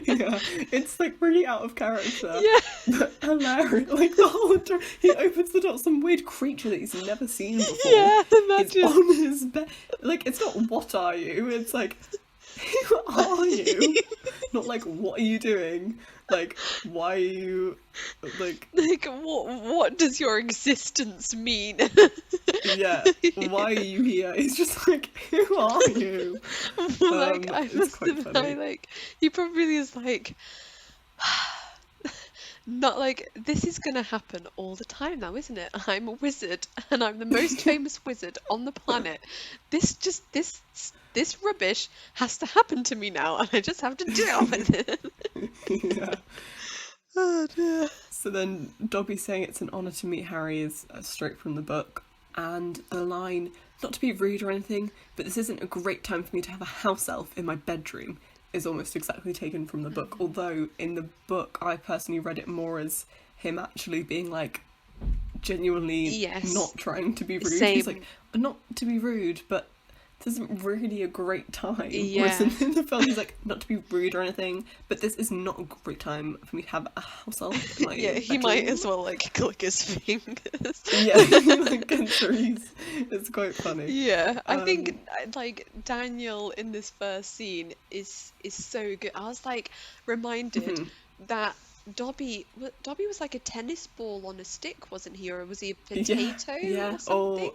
Yeah, it's like really out of character. Yeah. But hilarious. Like the whole time he opens the door, some weird creature that he's never seen before. Yeah, imagine. Is on his bed. Like, it's not what are you? It's like, who are you? Not like, what are you doing? Like, why are you like what does your existence mean? Yeah, why are you here? It's just like, who are you? Like, I it's must quite have funny. like he probably is like not like, this is gonna happen all the time now, isn't it? I'm a wizard and I'm the most famous wizard on the planet. This rubbish has to happen to me now and I just have to deal with it. Yeah. Oh dear. So then Dobby saying it's an honour to meet Harry is straight from the book, and a line, not to be rude or anything, but this isn't a great time for me to have a house elf in my bedroom, is almost exactly taken from the book. Although in the book I personally read it more as him actually being like genuinely not trying to be rude. Same. He's like, not to be rude, but this isn't really a great time. Yeah. Whereas in the film he's like, not to be rude or anything, but this is not a great time for me to have a house elf in my Yeah, he bedroom. might as well like click his fingers. Yeah, like it's quite funny. Yeah, I think like Daniel in this first scene is so good. I was like reminded that Dobby was like a tennis ball on a stick, wasn't he? Or was he a potato or something? Or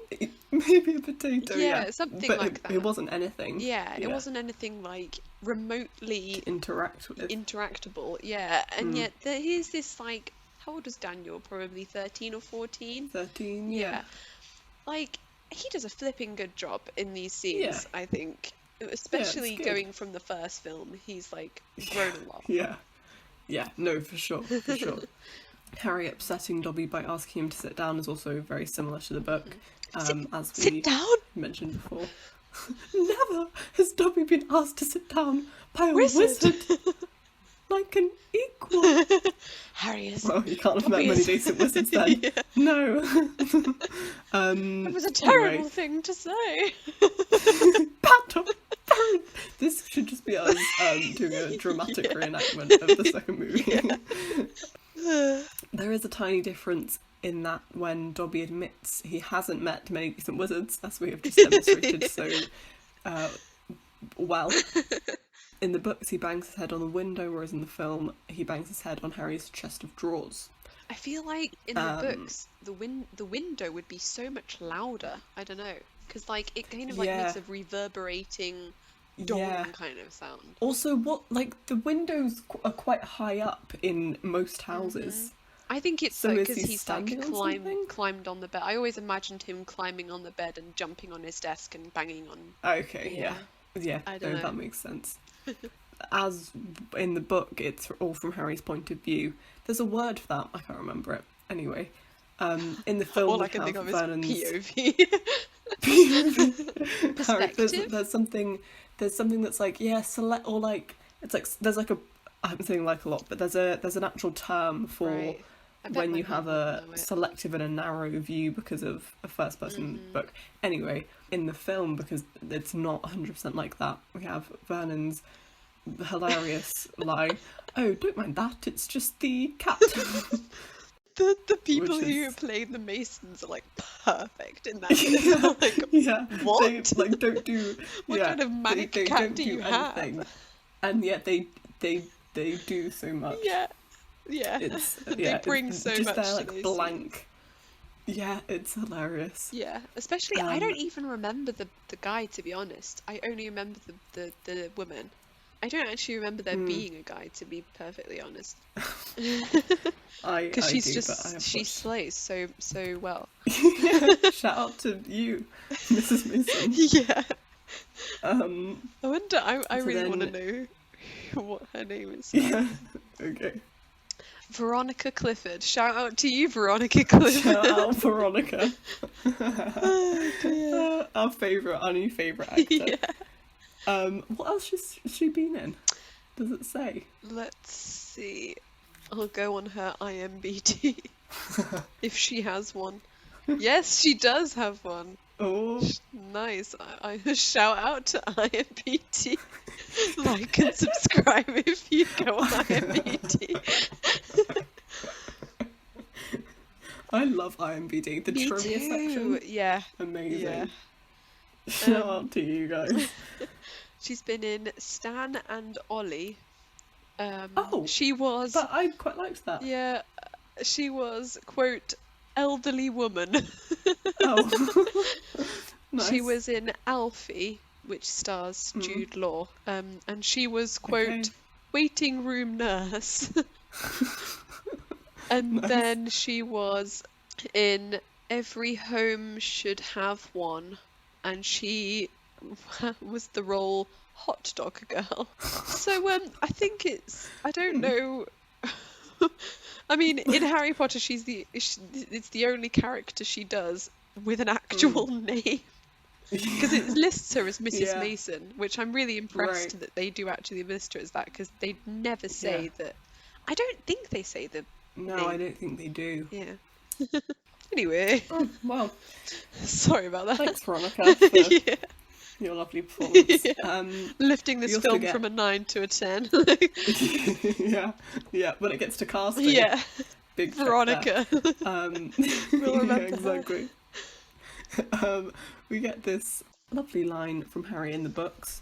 maybe a potato. Yeah, something but like that. It wasn't anything. Yeah, it wasn't anything like remotely interact with. interactable. Yeah, and yet here's this like, how old is Daniel? Probably 13 or 14. 13. Yeah. Like, he does a flipping good job in these scenes, I think. Especially going from the first film, he's like grown a lot. Yeah, no, for sure. Harry upsetting Dobby by asking him to sit down is also very similar to the book, as we sit down? mentioned before. Never has Dobby been asked to sit down by a Wizard. like an equal. Harry is... Well, you can't have met many decent wizards then. Yeah. No. It was a terrible thing to say. This should just be us doing a dramatic reenactment of the second movie. There is a tiny difference in that when Dobby admits he hasn't met many decent wizards, as we have just demonstrated so well. In the books, he bangs his head on the window, whereas in the film, he bangs his head on Harry's chest of drawers. I feel like in the books, the window would be so much louder. I don't know, because like it kind of like makes a reverberating Yeah. kind of sound. Also, the windows are quite high up in most houses. I think it's So like is because he he's standing like on something? climbed on the bed. I always imagined him climbing on the bed and jumping on his desk and banging on. Okay, Yeah, yeah, I don't no, know. that makes sense. As in the book, it's all from Harry's point of view. There's a word for that. I can't remember it. Anyway, in the film All we I can have think of is Vernon's POV. Harry. Perspective. There's something. There's something that's like select or like it's like there's like a. I'm saying like a lot, but there's an actual term for Right. I bet when my you mum have would a know it. selective and a narrow view because of a first person book. Anyway, in the film, because it's not 100% like that, we have Vernon's hilarious line, "Oh, don't mind that, it's just the cat." The people Which who is played the Masons are like perfect in that. Like, yeah, what? they like don't do What yeah kind of manic they cat don't do do you anything, have? and yet they do so much. Yeah, yeah. It's They bring it's so just much their to like those blank. scenes. Yeah, it's hilarious. Yeah, especially I Um, don't even remember the guy, to be honest. I only remember the woman. I don't actually remember there being a guy, to be perfectly honest. Because I do, but I have she watched. slays so well. Shout out to you, Mrs. Mason. Yeah. Um, I wonder. I so really want to then, know what her name is now. yeah, okay. Veronica Clifford. Shout out to you, Veronica Shout Clifford. out Veronica, Oh dear. our new favourite actor. Yeah. What else has she been in? Does it say? Let's see. I'll go on her IMBD if she has one. Yes, she does have one. Oh, Nice. I shout out to IMBD. Like and subscribe if you go on IMBD. I love IMBD. The Me trivia too. section, Yeah. amazing. Yeah. Shout out to you guys. She's been in Stan and Ollie. Oh, She was, but I quite liked that. yeah, she was, quote, elderly woman. Oh, nice. She was in Alfie, which stars Jude Law, and she was, quote, Okay. waiting room nurse. And Nice. then she was in Every Home Should Have One, and she was the role Hot Dog Girl. So I think I don't know. I mean, in Harry Potter, it's the only character she does with an actual name. Because it lists her as Mrs. Yeah. Mason, which I'm really impressed Right. that they do actually list her as that, because they never say Yeah. that. I don't think they say the No, name. I don't think they do. Yeah. Anyway, Oh, well, sorry about that. thanks, Veronica, for Yeah. your lovely performance. Yeah. Lifting this we also film get- from a 9 to a 10. yeah. When it gets to casting, Yeah. big check there. Veronica. We'll remember her. exactly. We get this lovely line from Harry in the books.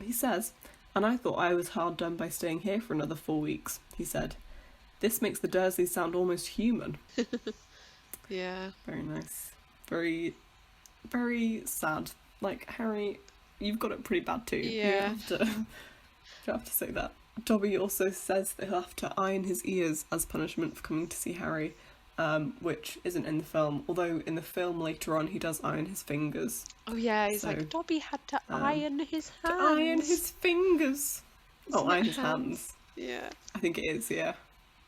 He says, "And I thought I was hard done by staying here for another 4 weeks," he said. "This makes the Dursleys sound almost human." Yeah. Very nice. Very, very sad. Like, Harry, you've got it pretty bad too. Yeah. You have to say that. Dobby also says that he'll have to iron his ears as punishment for coming to see Harry, which isn't in the film. Although in the film later on he does iron his fingers. Oh yeah, he's So, like, Dobby had to iron his To hands. iron his fingers. Isn't Oh, iron it his hands. Yeah. I think it is, yeah.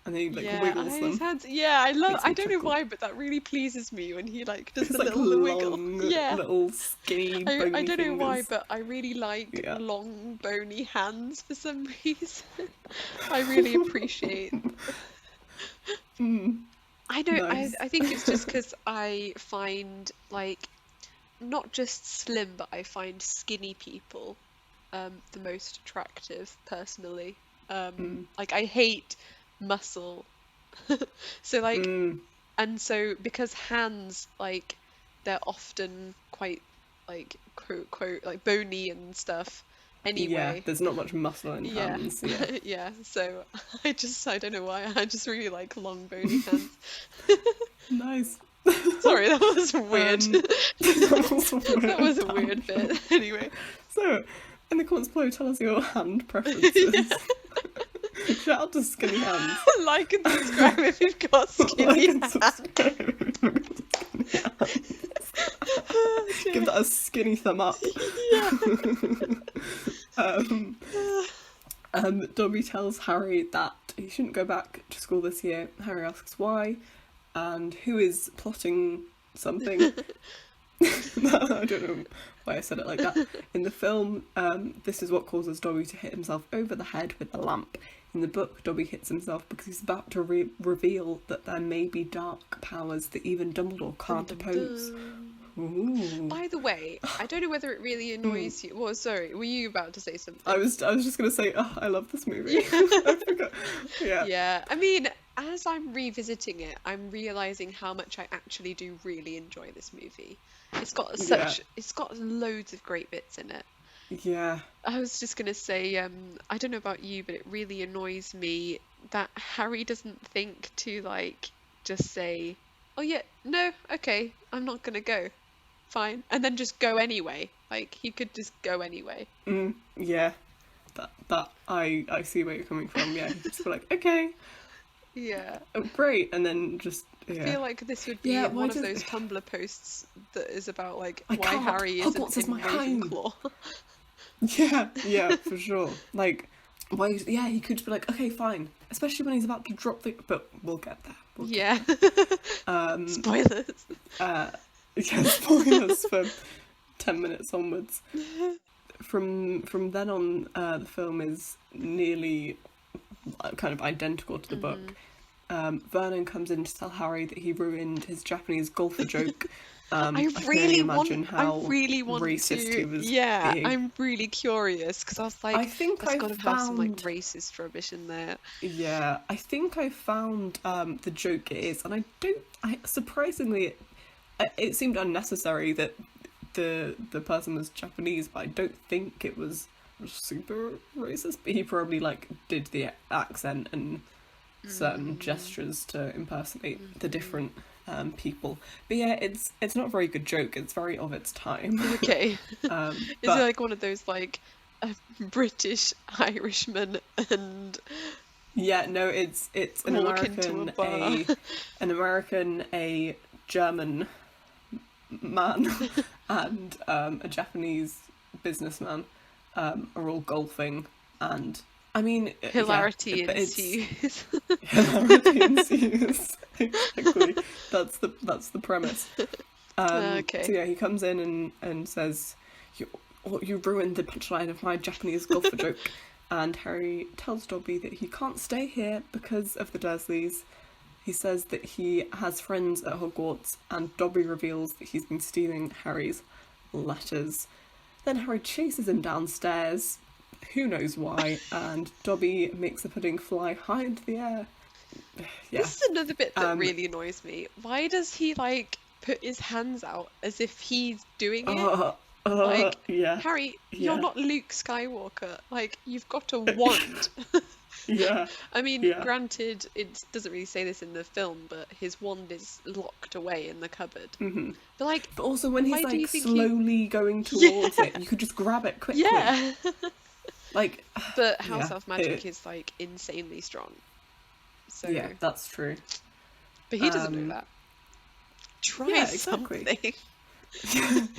And then he like Yeah, wiggles iron them. his hands. Yeah, I Makes me don't know chuckle. why, but that really pleases me when he like does It's the like little long, wiggle. Yeah. little skinny, bony I don't know why, fingers. but I really like Yeah. long, bony hands for some reason. I really appreciate. I know. Nice. I think it's just because I find like not just slim, but I find skinny people the most attractive personally. Like I hate muscle. So like and so because hands like they're often quite like quote like bony and stuff Yeah, anyway. there's not much muscle in Yeah. hands. Yeah. Yeah, so I don't know why, I just really like long bony hands. Nice. Sorry, that was weird. That was a weird That was a weird bit. Anyway. So, comments below, tell us your hand preferences. Shout out to skinny hands. Like and subscribe if you've got skinny Like and hands. subscribe if you've got skinny hands. Give that a skinny thumb up. Dobby tells Harry that he shouldn't go back to school this year. Harry asks why, and who is plotting something. I don't know why I said it like that. In the film, this is what causes Dobby to hit himself over the head with the lamp. In the book, Dobby hits himself because he's about to reveal that there may be dark powers that even Dumbledore can't oppose. Ooh. By the way, I don't know whether it really annoys you. Well, sorry, were you about to say something? I was just gonna say, oh, I love this movie. I forgot. Yeah. Yeah, I mean, as I'm revisiting it, I'm realizing how much I actually do really enjoy this movie. It's got it's got loads of great bits in it. Yeah. I was just gonna say, I don't know about you, but it really annoys me that Harry doesn't think to like just say, "Oh yeah, no, okay, I'm not gonna go, fine," and then just go anyway. Like he could just go anyway. Yeah. That I see where you're coming from. Yeah, he'd just be like, okay. Yeah. Oh, great, and then just I feel like this would be one of those Tumblr posts that is about like why Harry Hogwarts isn't in Ravenclaw. Yeah, for sure. Like, why? Yeah, he could be like, okay, fine. Especially when he's about to drop the. But we'll get there. Spoilers. Yeah, spoilers for 10 minutes onwards. From then on, the film is nearly kind of identical to the book. Vernon comes in to tell Harry that he ruined his Japanese golfer joke. I really want racist he was being. I'm really curious because I was like, I think that's got to have some like racist rubbish in there. Yeah, I think I found the joke is, and surprisingly, it seemed unnecessary that the person was Japanese, but I don't think it was super racist. But he probably like did the accent and certain gestures to impersonate the different people. But yeah, it's not a very good joke. It's very of its time. Okay. Is it like one of those like a British Irishman and yeah, no, it's an American, a German man and a Japanese businessman are all golfing, and I mean hilarity ensues. Hilarity ensues. Exactly. That's the premise. Okay. So yeah, he comes in and says, "You ruined the punchline of my Japanese golfer joke." And Harry tells Dobby that he can't stay here because of the Dursleys. He says that he has friends at Hogwarts, and Dobby reveals that he's been stealing Harry's letters. Then Harry chases him downstairs, who knows why, and Dobby makes the pudding fly high into the air. Yeah. This is another bit that really annoys me. Why does he like put his hands out as if he's doing it? Harry, you're not Luke Skywalker. Like, you've got a wand. Yeah. I mean, granted, it doesn't really say this in the film, but his wand is locked away in the cupboard. Mm-hmm. But also when he's like slowly going towards it, you could just grab it quickly. Yeah. Like, but house elf magic is like insanely strong. So yeah, that's true. But he doesn't know that. Try something.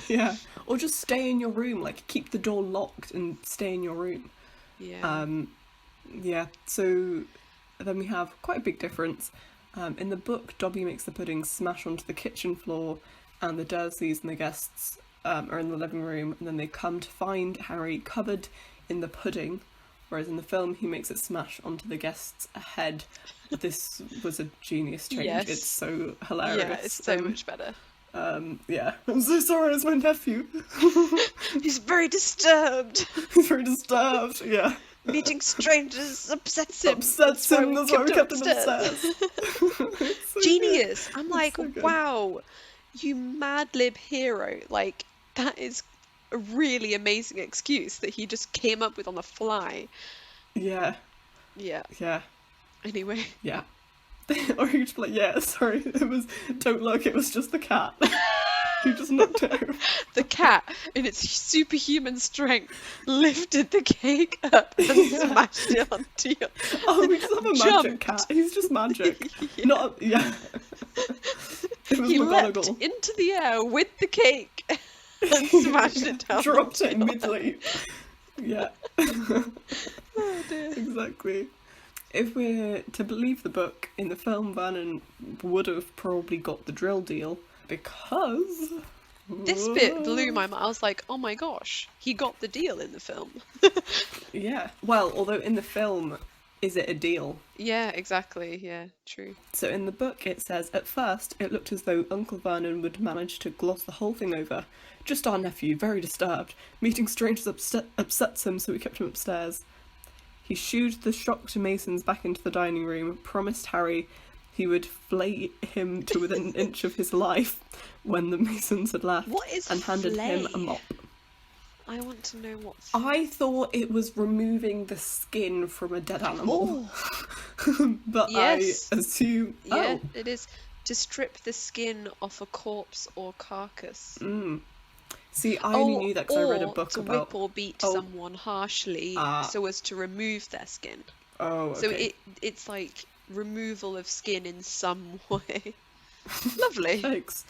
Yeah, or just stay in your room. Like, keep the door locked and stay in your room. Yeah. Yeah. So then we have quite a big difference. In the book, Dobby makes the pudding smash onto the kitchen floor, and the Dursleys and the guests are in the living room, and then they come to find Harry covered in the pudding. Whereas in the film, he makes it smash onto the guest's head. This was a genius change. Yes. It's so hilarious. Yeah, it's so much better. Yeah. I'm so sorry, it's my nephew. He's very disturbed. He's very disturbed, yeah. Meeting strangers upsets him. That's why we kept him upstairs. So genius. good. I'm like, so wow, you Mad Lib hero. Like, that is a really amazing excuse that he just came up with on the fly. Yeah. Yeah. Yeah. Anyway. Yeah. Or you just be like, yeah, sorry, don't look, it was just the cat. He just knocked it over. The cat, in its superhuman strength, lifted the cake up and smashed it onto your... Oh, we just have a magic Jumped. cat. He's just magic. Yeah. Not yeah. It was He leapt McGonagall. into the air with the cake and smashed it down. Dropped it onto your mid-leap. Yeah. Oh dear. Exactly. If we're to believe the book, in the film, Vernon would have probably got the drill deal because... This bit blew my mind. I was like, oh my gosh, he got the deal in the film. Yeah. Well, although in the film, is it a deal? Yeah, exactly. Yeah, true. So in the book it says, at first it looked as though Uncle Vernon would manage to gloss the whole thing over. Just our nephew, very disturbed. Meeting strangers upsets him, so we kept him upstairs. He shooed the shocked Masons back into the dining room, promised Harry he would flay him to within an inch of his life when the Masons had left, What is and handed him a flay? mop. I want to know what... I thought it was removing the skin from a dead animal. But Yes. I assume... Yeah, it is to strip the skin off a corpse or carcass. See, I only knew that because I read a book to about... whip or beat Oh. someone harshly so as to remove their skin. Oh, okay. So it's like removal of skin in some way. Lovely. Thanks.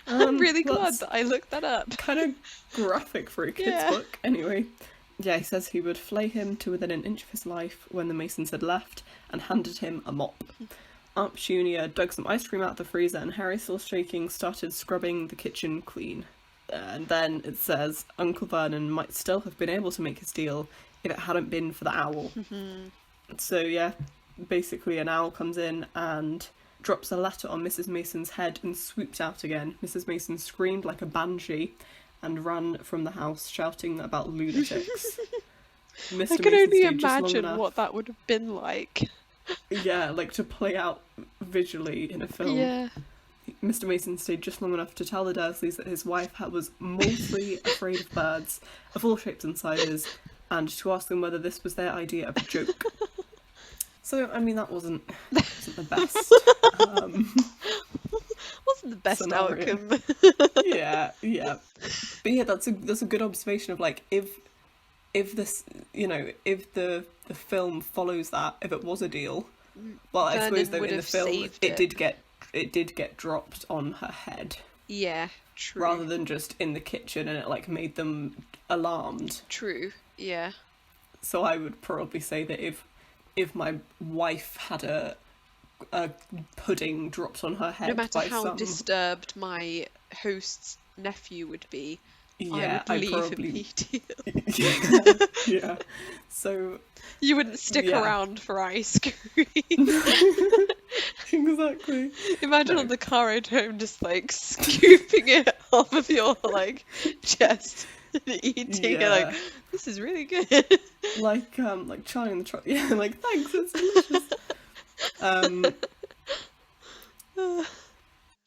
I'm really glad that's that I looked that up. kind of graphic for a kid's Yeah. book. Anyway. Yeah, he says he would flay him to within an inch of his life when the Masons had left and handed him a mop. Aunt Petunia dug some ice cream out of the freezer and Harry, still shaking, started scrubbing the kitchen clean. And then it says Uncle Vernon might still have been able to make his deal if it hadn't been for the owl. So yeah, basically an owl comes in and drops a letter on Mrs. Mason's head and swoops out again. Mrs. Mason screamed like a banshee and ran from the house shouting about lunatics. Mr. I can Mason only stayed just long imagine enough- what that would have been like. Yeah, like to play out visually in a film. Yeah. Mr. Mason stayed just long enough to tell the Dursleys that his wife was mortally afraid of birds of all shapes and sizes, and to ask them whether this was their idea of a joke. So, I mean, that wasn't the best. Wasn't the best Scenario. outcome. Yeah. But yeah, that's a good observation of like if this, you know, if the film follows that, if it was a deal. Well, I suppose Vernon though would in the have film saved it it. did get dropped on her head Yeah, true. rather than just in the kitchen, and it like made them alarmed. True, yeah. So I would probably say that if my wife had a pudding dropped on her head, No matter by how some, disturbed my host's nephew would be, yeah, I would I leave probably immediately. yeah. So You wouldn't stick Yeah. around for ice cream. exactly. Imagine No. on the car ride home just like scooping it off of your like chest and eating it Yeah. like, this is really good. Like Charlie and the Chocolate. Yeah, like thanks, it's delicious.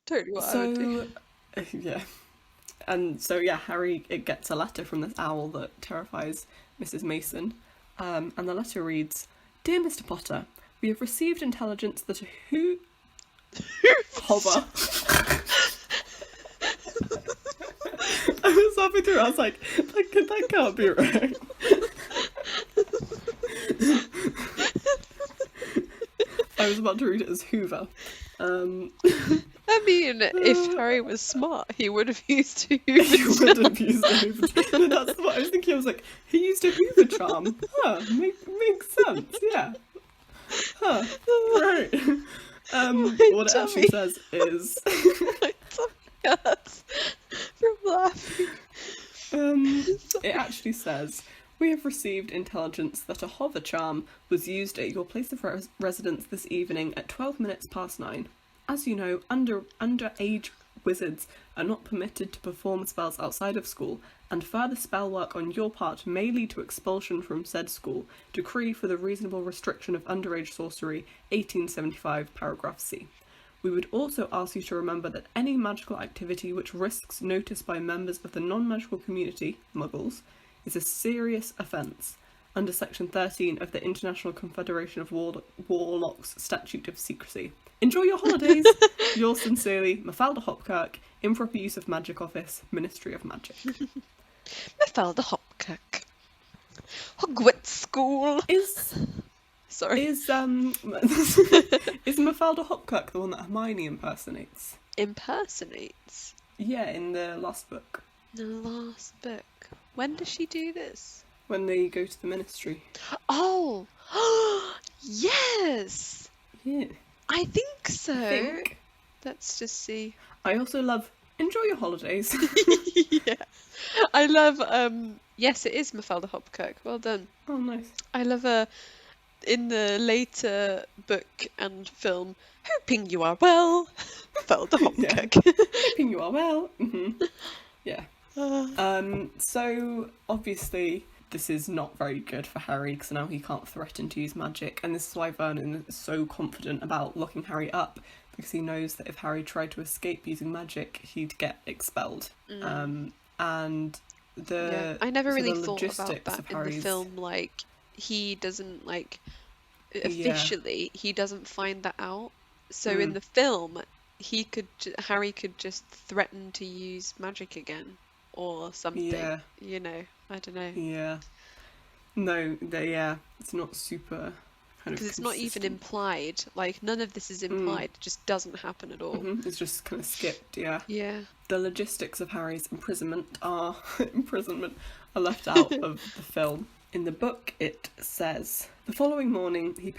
Totally what I would do. So yeah. And so yeah, Harry it gets a letter from this owl that terrifies Mrs. Mason. And the letter reads, "Dear Mr. Potter, we have received intelligence that a hover." I was halfway through, I was like, that can't be right. I was about to read it as Hoover. I mean, if Harry was smart, he would have used He Hoover. would have used a Hoover. No, that's what I was thinking. I was like, he used a Hoover charm. Huh, makes sense, yeah. Huh, right. What it actually tummy. says is... My tummy hurts from laughing. It actually says, "We have received intelligence that a hover charm was used at your place of residence this evening at 12 minutes past 9. As you know, underage wizards are not permitted to perform spells outside of school, and further spell work on your part may lead to expulsion from said school. Decree for the reasonable restriction of underage sorcery, 1875, paragraph C. We would also ask you to remember that any magical activity which risks notice by members of the non-magical community, Muggles, is a serious offence, under Section 13 of the International Confederation of Warlocks Statute of Secrecy. Enjoy your holidays! Yours sincerely, Mafalda Hopkirk, Improper Use of Magic Office, Ministry of Magic. Mafalda Hopkirk. Hogwarts School. Sorry. Is Mafalda Hopkirk the one that Hermione impersonates? Impersonates? Yeah, in the last book. The last book. When does she do this? When they go to the Ministry. Oh! Yes! Yeah. I think so. Let's just see. I also love enjoy your holidays. Yeah. I love, yes, it is Mafalda Hopkirk. Well done. Oh, nice. I love in the later book and film, hoping you are well, Mafalda Hopkirk. Yeah. Hoping you are well. Mm-hmm. Yeah. So, obviously, this is not very good for Harry because now he can't threaten to use magic, and this is why Vernon is so confident about locking Harry up, because he knows that if Harry tried to escape using magic, he'd get expelled. And I never really thought about that in Harry's... the film. Like, he doesn't officially he doesn't find that out. So in the film, Harry could just threaten to use magic again or something. Yeah. You know, I don't know. Yeah. No, it's not super kind of because it's not even implied. Like, none of this is implied. It just doesn't happen at all. It's just kind of skipped. Yeah. Yeah. The logistics of Harry's imprisonment are left out of the film. In the book, it says the following morning he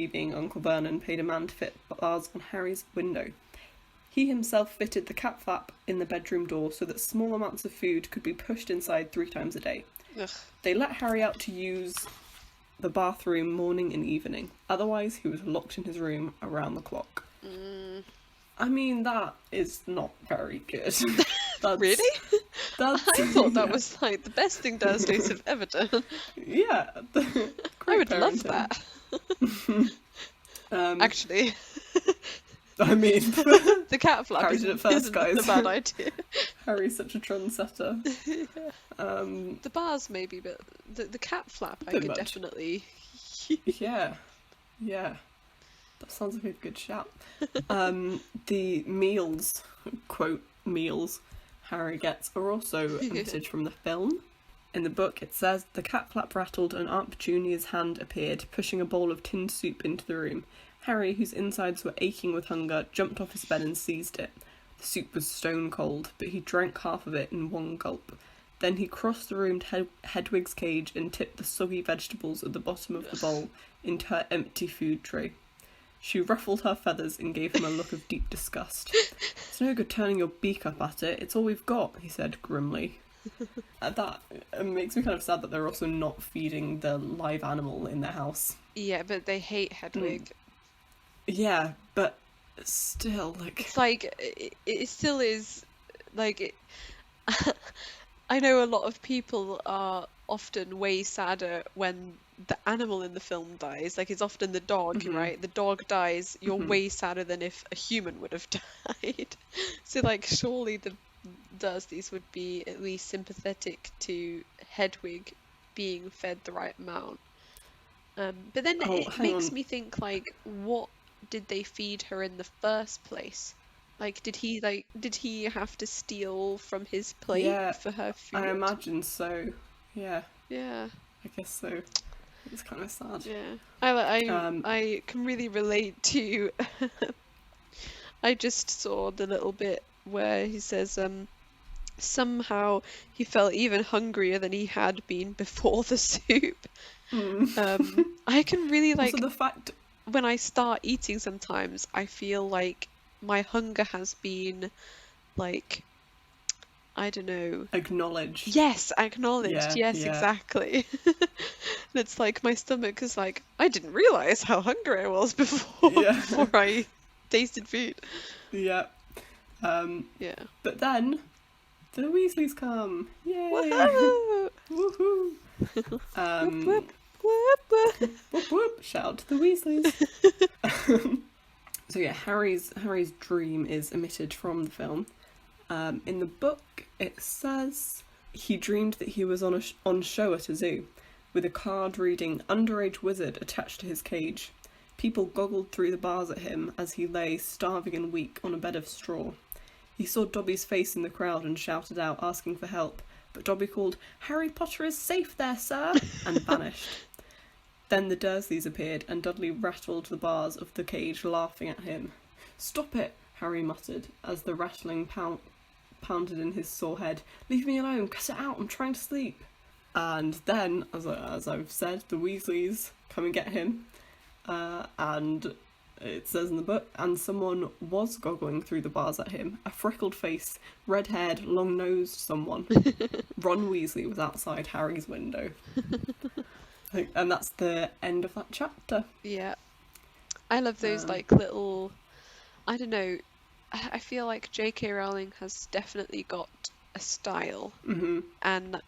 being Uncle Vernon, paid a man to fit bars on Harry's window. He himself fitted the cat flap in the bedroom door so that small amounts of food could be pushed inside 3 times a day. Ugh. They let Harry out to use the bathroom morning and evening. Otherwise, he was locked in his room around the clock. I mean, that is not very good. Really? I thought that was like the best thing Dursleys have ever done. Yeah. I would love that. Actually. I mean, the cat flap Harry did it first, guys. Isn't a bad idea. Harry's such a trendsetter. The bars maybe, but the cat flap I could definitely. Yeah. That sounds like a good shout. The meals, quote, meals Harry gets are also omitted from the film. In the book it says, the cat flap rattled and Aunt Petunia's hand appeared, pushing a bowl of tinned soup into the room. Harry, whose insides were aching with hunger, jumped off his bed and seized it. The soup was stone cold, but he drank half of it in one gulp. Then he crossed the room to Hedwig's cage and tipped the soggy vegetables at the bottom of the bowl into her empty food tray. She ruffled her feathers and gave him a look of deep disgust. It's no good turning your beak up at it, it's all we've got, he said grimly. That makes me kind of sad that they're also not feeding the live animal in their house. Yeah, but they hate Hedwig. Yeah, but still, like... It's like, it still is, like, I know a lot of people are often way sadder when the animal in the film dies. Like, it's often the dog, right? The dog dies, you're way sadder than if a human would have died. So, like, surely the Dursleys would be at least sympathetic to Hedwig being fed the right amount. But then it makes me think, like, what did they feed her in the first place? Like, did he have to steal from his plate for her food? I imagine so. Yeah. Yeah. I guess so. It's kind of sad. Yeah. I can really relate to. I just saw the little bit where he says, somehow he felt even hungrier than he had been before the soup. I can really like. Also the fact when I start eating, sometimes I feel like my hunger has been, like, I don't know. Acknowledged. Yes, acknowledged. Yeah, yes, exactly. It's like my stomach is like, I didn't realise how hungry I was before I tasted food. Yeah. Yeah. But then the Weasleys come. Yay! Woohoo! Woohoo! Whoop, whoop, whoop. Whoop whoop! Shout out to the Weasleys. So yeah, Harry's dream is omitted from the film. In the book, it says he dreamed that he was on show at a zoo, with a card reading "Underage Wizard" attached to his cage. People goggled through the bars at him as he lay starving and weak on a bed of straw. He saw Dobby's face in the crowd and shouted out, asking for help, but Dobby called, "Harry Potter is safe there, sir," and vanished. Then the Dursleys appeared, and Dudley rattled the bars of the cage, laughing at him. "Stop it," Harry muttered, as the rattling pounded in his sore head. "Leave me alone, cut it out, I'm trying to sleep." And then, as I've said, the Weasleys come and get him. And it says in the book, and someone was goggling through the bars at him. A freckled-faced, red-haired, long-nosed someone. Ron Weasley was outside Harry's window. And that's the end of that chapter. Yeah. I love those like little, I don't know, I feel like J.K. Rowling has definitely got a style. Mm-hmm. And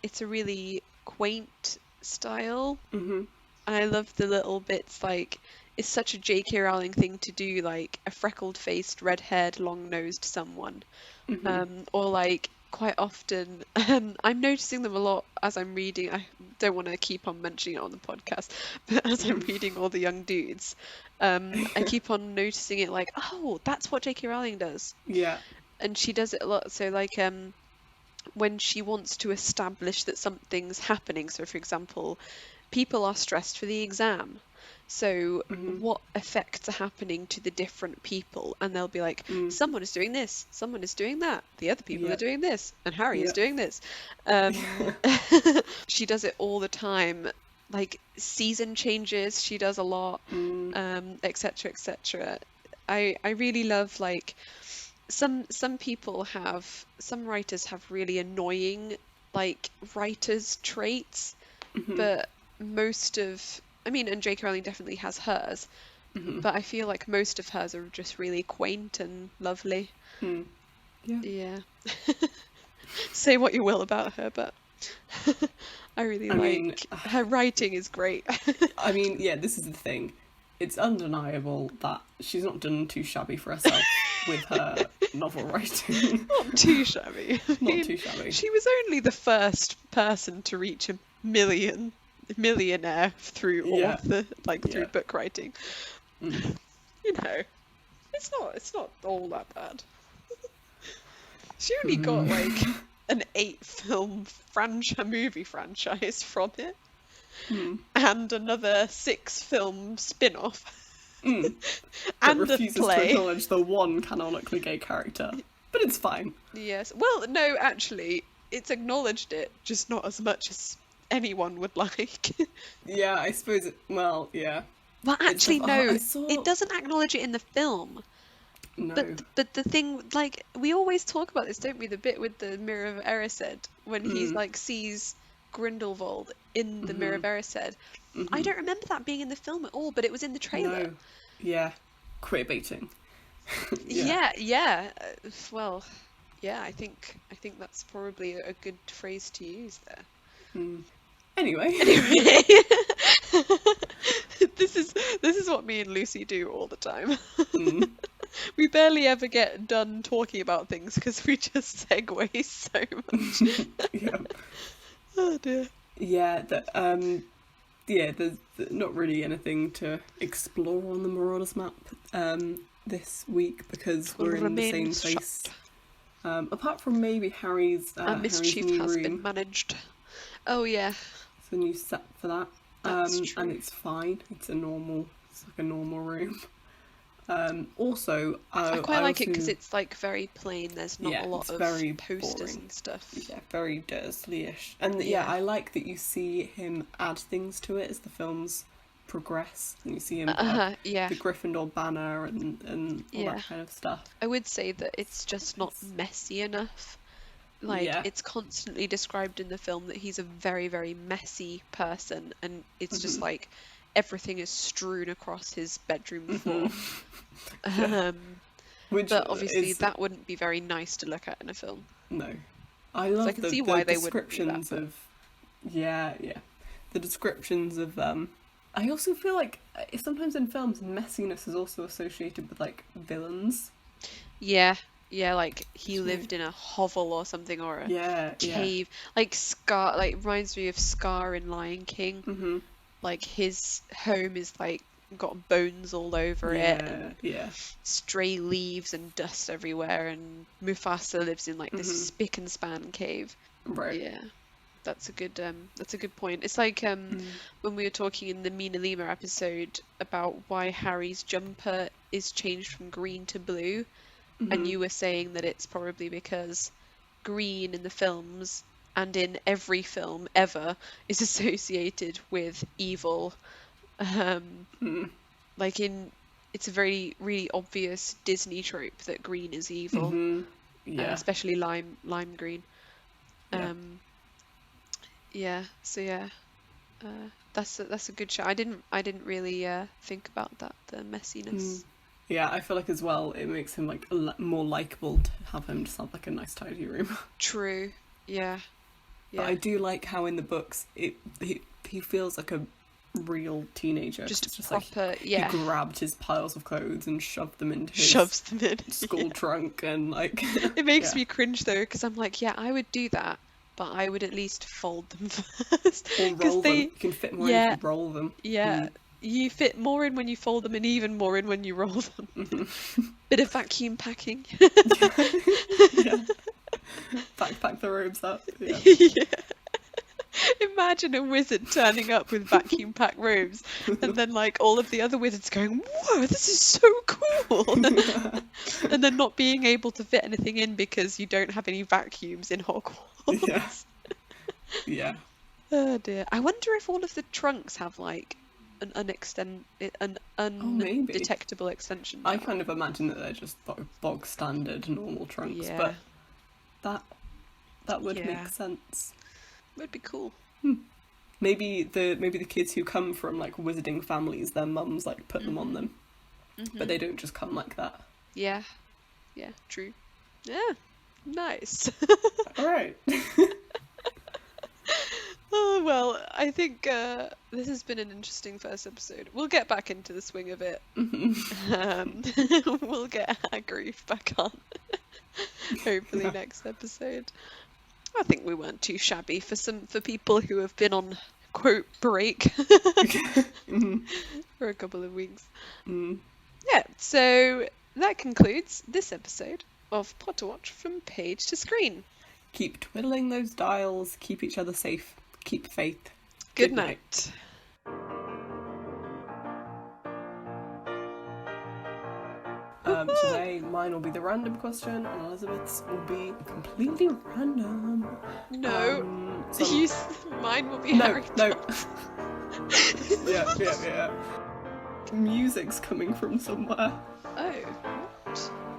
it's a really quaint style. Mm-hmm. And I love the little bits, like, it's such a J.K. Rowling thing to do, like, a freckled-faced, red-haired, long-nosed someone. Mm-hmm. Or, like, quite often, I'm noticing them a lot as I'm reading. I don't want to keep on mentioning it on the podcast, but as I'm reading all the young dudes, I keep on noticing it, like, oh, that's what J.K. Rowling does. Yeah. And she does it a lot. So, like, when she wants to establish that something's happening, so, for example, people are stressed for the exam. So what effects are happening to the different people? And they'll be like, someone is doing this, someone is doing that, the other people are doing this, and Harry is doing this. She does it all the time. Like season changes, she does a lot, etc., etc. I really love, like, some writers have really annoying, like, writers' traits, but and J.K. Rowling definitely has hers, but I feel like most of hers are just really quaint and lovely. Yeah. Say what you will about her, but I mean, her writing is great. I mean, yeah, this is the thing. It's undeniable that she's not done too shabby for herself with her novel writing. Not too shabby. Not too shabby. She was only the first person to reach a millionaire through through book writing. You know, it's not all that bad. She only got like an 8-film movie franchise from it, and another 6-film spin-off, and refuses a play. to acknowledge the one canonically gay character, but it's fine. Yes. Well, no, actually, it's acknowledged it, just not as much as anyone would like. Yeah, I suppose well, yeah. Well, actually, no, it doesn't acknowledge it in the film. No. But the thing, like, we always talk about this, don't we? The bit with the Mirror of Erised, when he's like sees Grindelwald in the Mirror of Erised. I don't remember that being in the film at all, but it was in the trailer. No. Yeah. Queerbaiting. Yeah. Well, yeah, I think that's probably a good phrase to use there. Anyway. This is what me and Lucy do all the time. We barely ever get done talking about things because we just segue so much. Yeah. Oh dear. Yeah, there's not really anything to explore on the Marauders map this week because we're in the same place. Apart from maybe Harry's mischief new has room. been managed. Oh yeah. It's a new set for that. That's true. And it's fine. It's like a normal room. Also, I quite like it because it's like very plain. There's not a lot of very posters boring. and stuff. Yeah, very Dursley-ish. And I like that you see him add things to it as the films progress, and you see him put the Gryffindor banner and all that kind of stuff. I would say that it's just not messy enough. Like, it's constantly described in the film that he's a very, very messy person, and it's just like everything is strewn across his bedroom floor. But obviously that wouldn't be very nice to look at in a film. No. I love so I can see why they descriptions wouldn't do that, but... The descriptions of I also feel like sometimes in films messiness is also associated with like villains. Yeah. Yeah, like he lived in a hovel or something, or a Yeah, yeah. cave. Like Scar, like reminds me of Scar in Lion King. Mhm. Like his home is like got bones all over it Yeah, and yeah. stray leaves and dust everywhere, and Mufasa lives in like this Mhm. spick and span cave. Right. Yeah, that's a good point. It's like Mm. when we were talking in the Mina Lima episode about why Harry's jumper is changed from green to blue, and Mhm. you were saying that it's probably because green in the films and in every film ever is associated with evil. Um, Mm. like in it's a very really obvious Disney trope that green is evil, Mhm. Yeah. especially lime green. Yeah. Um, yeah, so yeah, that's a good show. I didn't really think about that, the Mm. messiness. Yeah, I feel like as well it makes him like more likable to have him just have like a nice tidy room. True. Yeah. But Yeah. I do like how in the books he feels like a real teenager because Just it's just like proper. he Yeah. grabbed his piles of clothes and shoved them into his Shoves them in. school trunk and like It makes yeah, me cringe though, because I'm like, yeah, I would do that, but I would at least fold them first. or Because roll them. they, You can fit more in if yeah, you roll them. yeah, Mm. you fit more in when you fold them and even more in when you roll them. Bit of vacuum packing. Yeah, backpack the robes up. Yeah. Yeah. Imagine a wizard turning up with vacuum packed robes and then like all of the other wizards going, whoa, this is so cool. And then not being able to fit anything in because you don't have any vacuums in Yeah, Hogwarts. yeah. Oh dear. I wonder if all of the trunks have like an Oh, maybe. undetectable extension I jack. kind of imagine that they're just bog standard normal trunks, Yeah. but that that would make Yeah. sense. Would be cool. Maybe the kids who come from like wizarding families, their mums like put them on them, but Hmm. they don't just come like that. Yeah. Yeah, true. Yeah. Nice. All right. Oh, well, I think this has been an interesting first episode. We'll get back into the swing of it. We'll get our grief back on. Hopefully Yeah. next episode. I think we weren't too shabby for people who have been on quote break for a couple of weeks. Mm. Yeah, so that concludes this episode of Potterwatch from page to screen. Keep twiddling those dials. Keep each other safe. Keep faith. Good night. Today, mine will be the random question, and Elizabeth's will be completely random. No, Some- mine will be No, Harry no. Potter. Yeah. Music's coming from somewhere. Oh, what?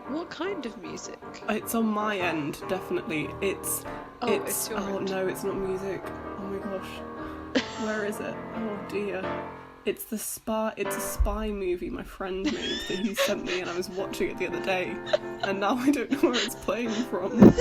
What kind of music? It's on my end, definitely. It's your oh end. no, it's not music. Oh my gosh. Where is it? Oh dear. It's a spy movie my friend made that he sent me and I was watching it the other day and now I don't know where it's playing from.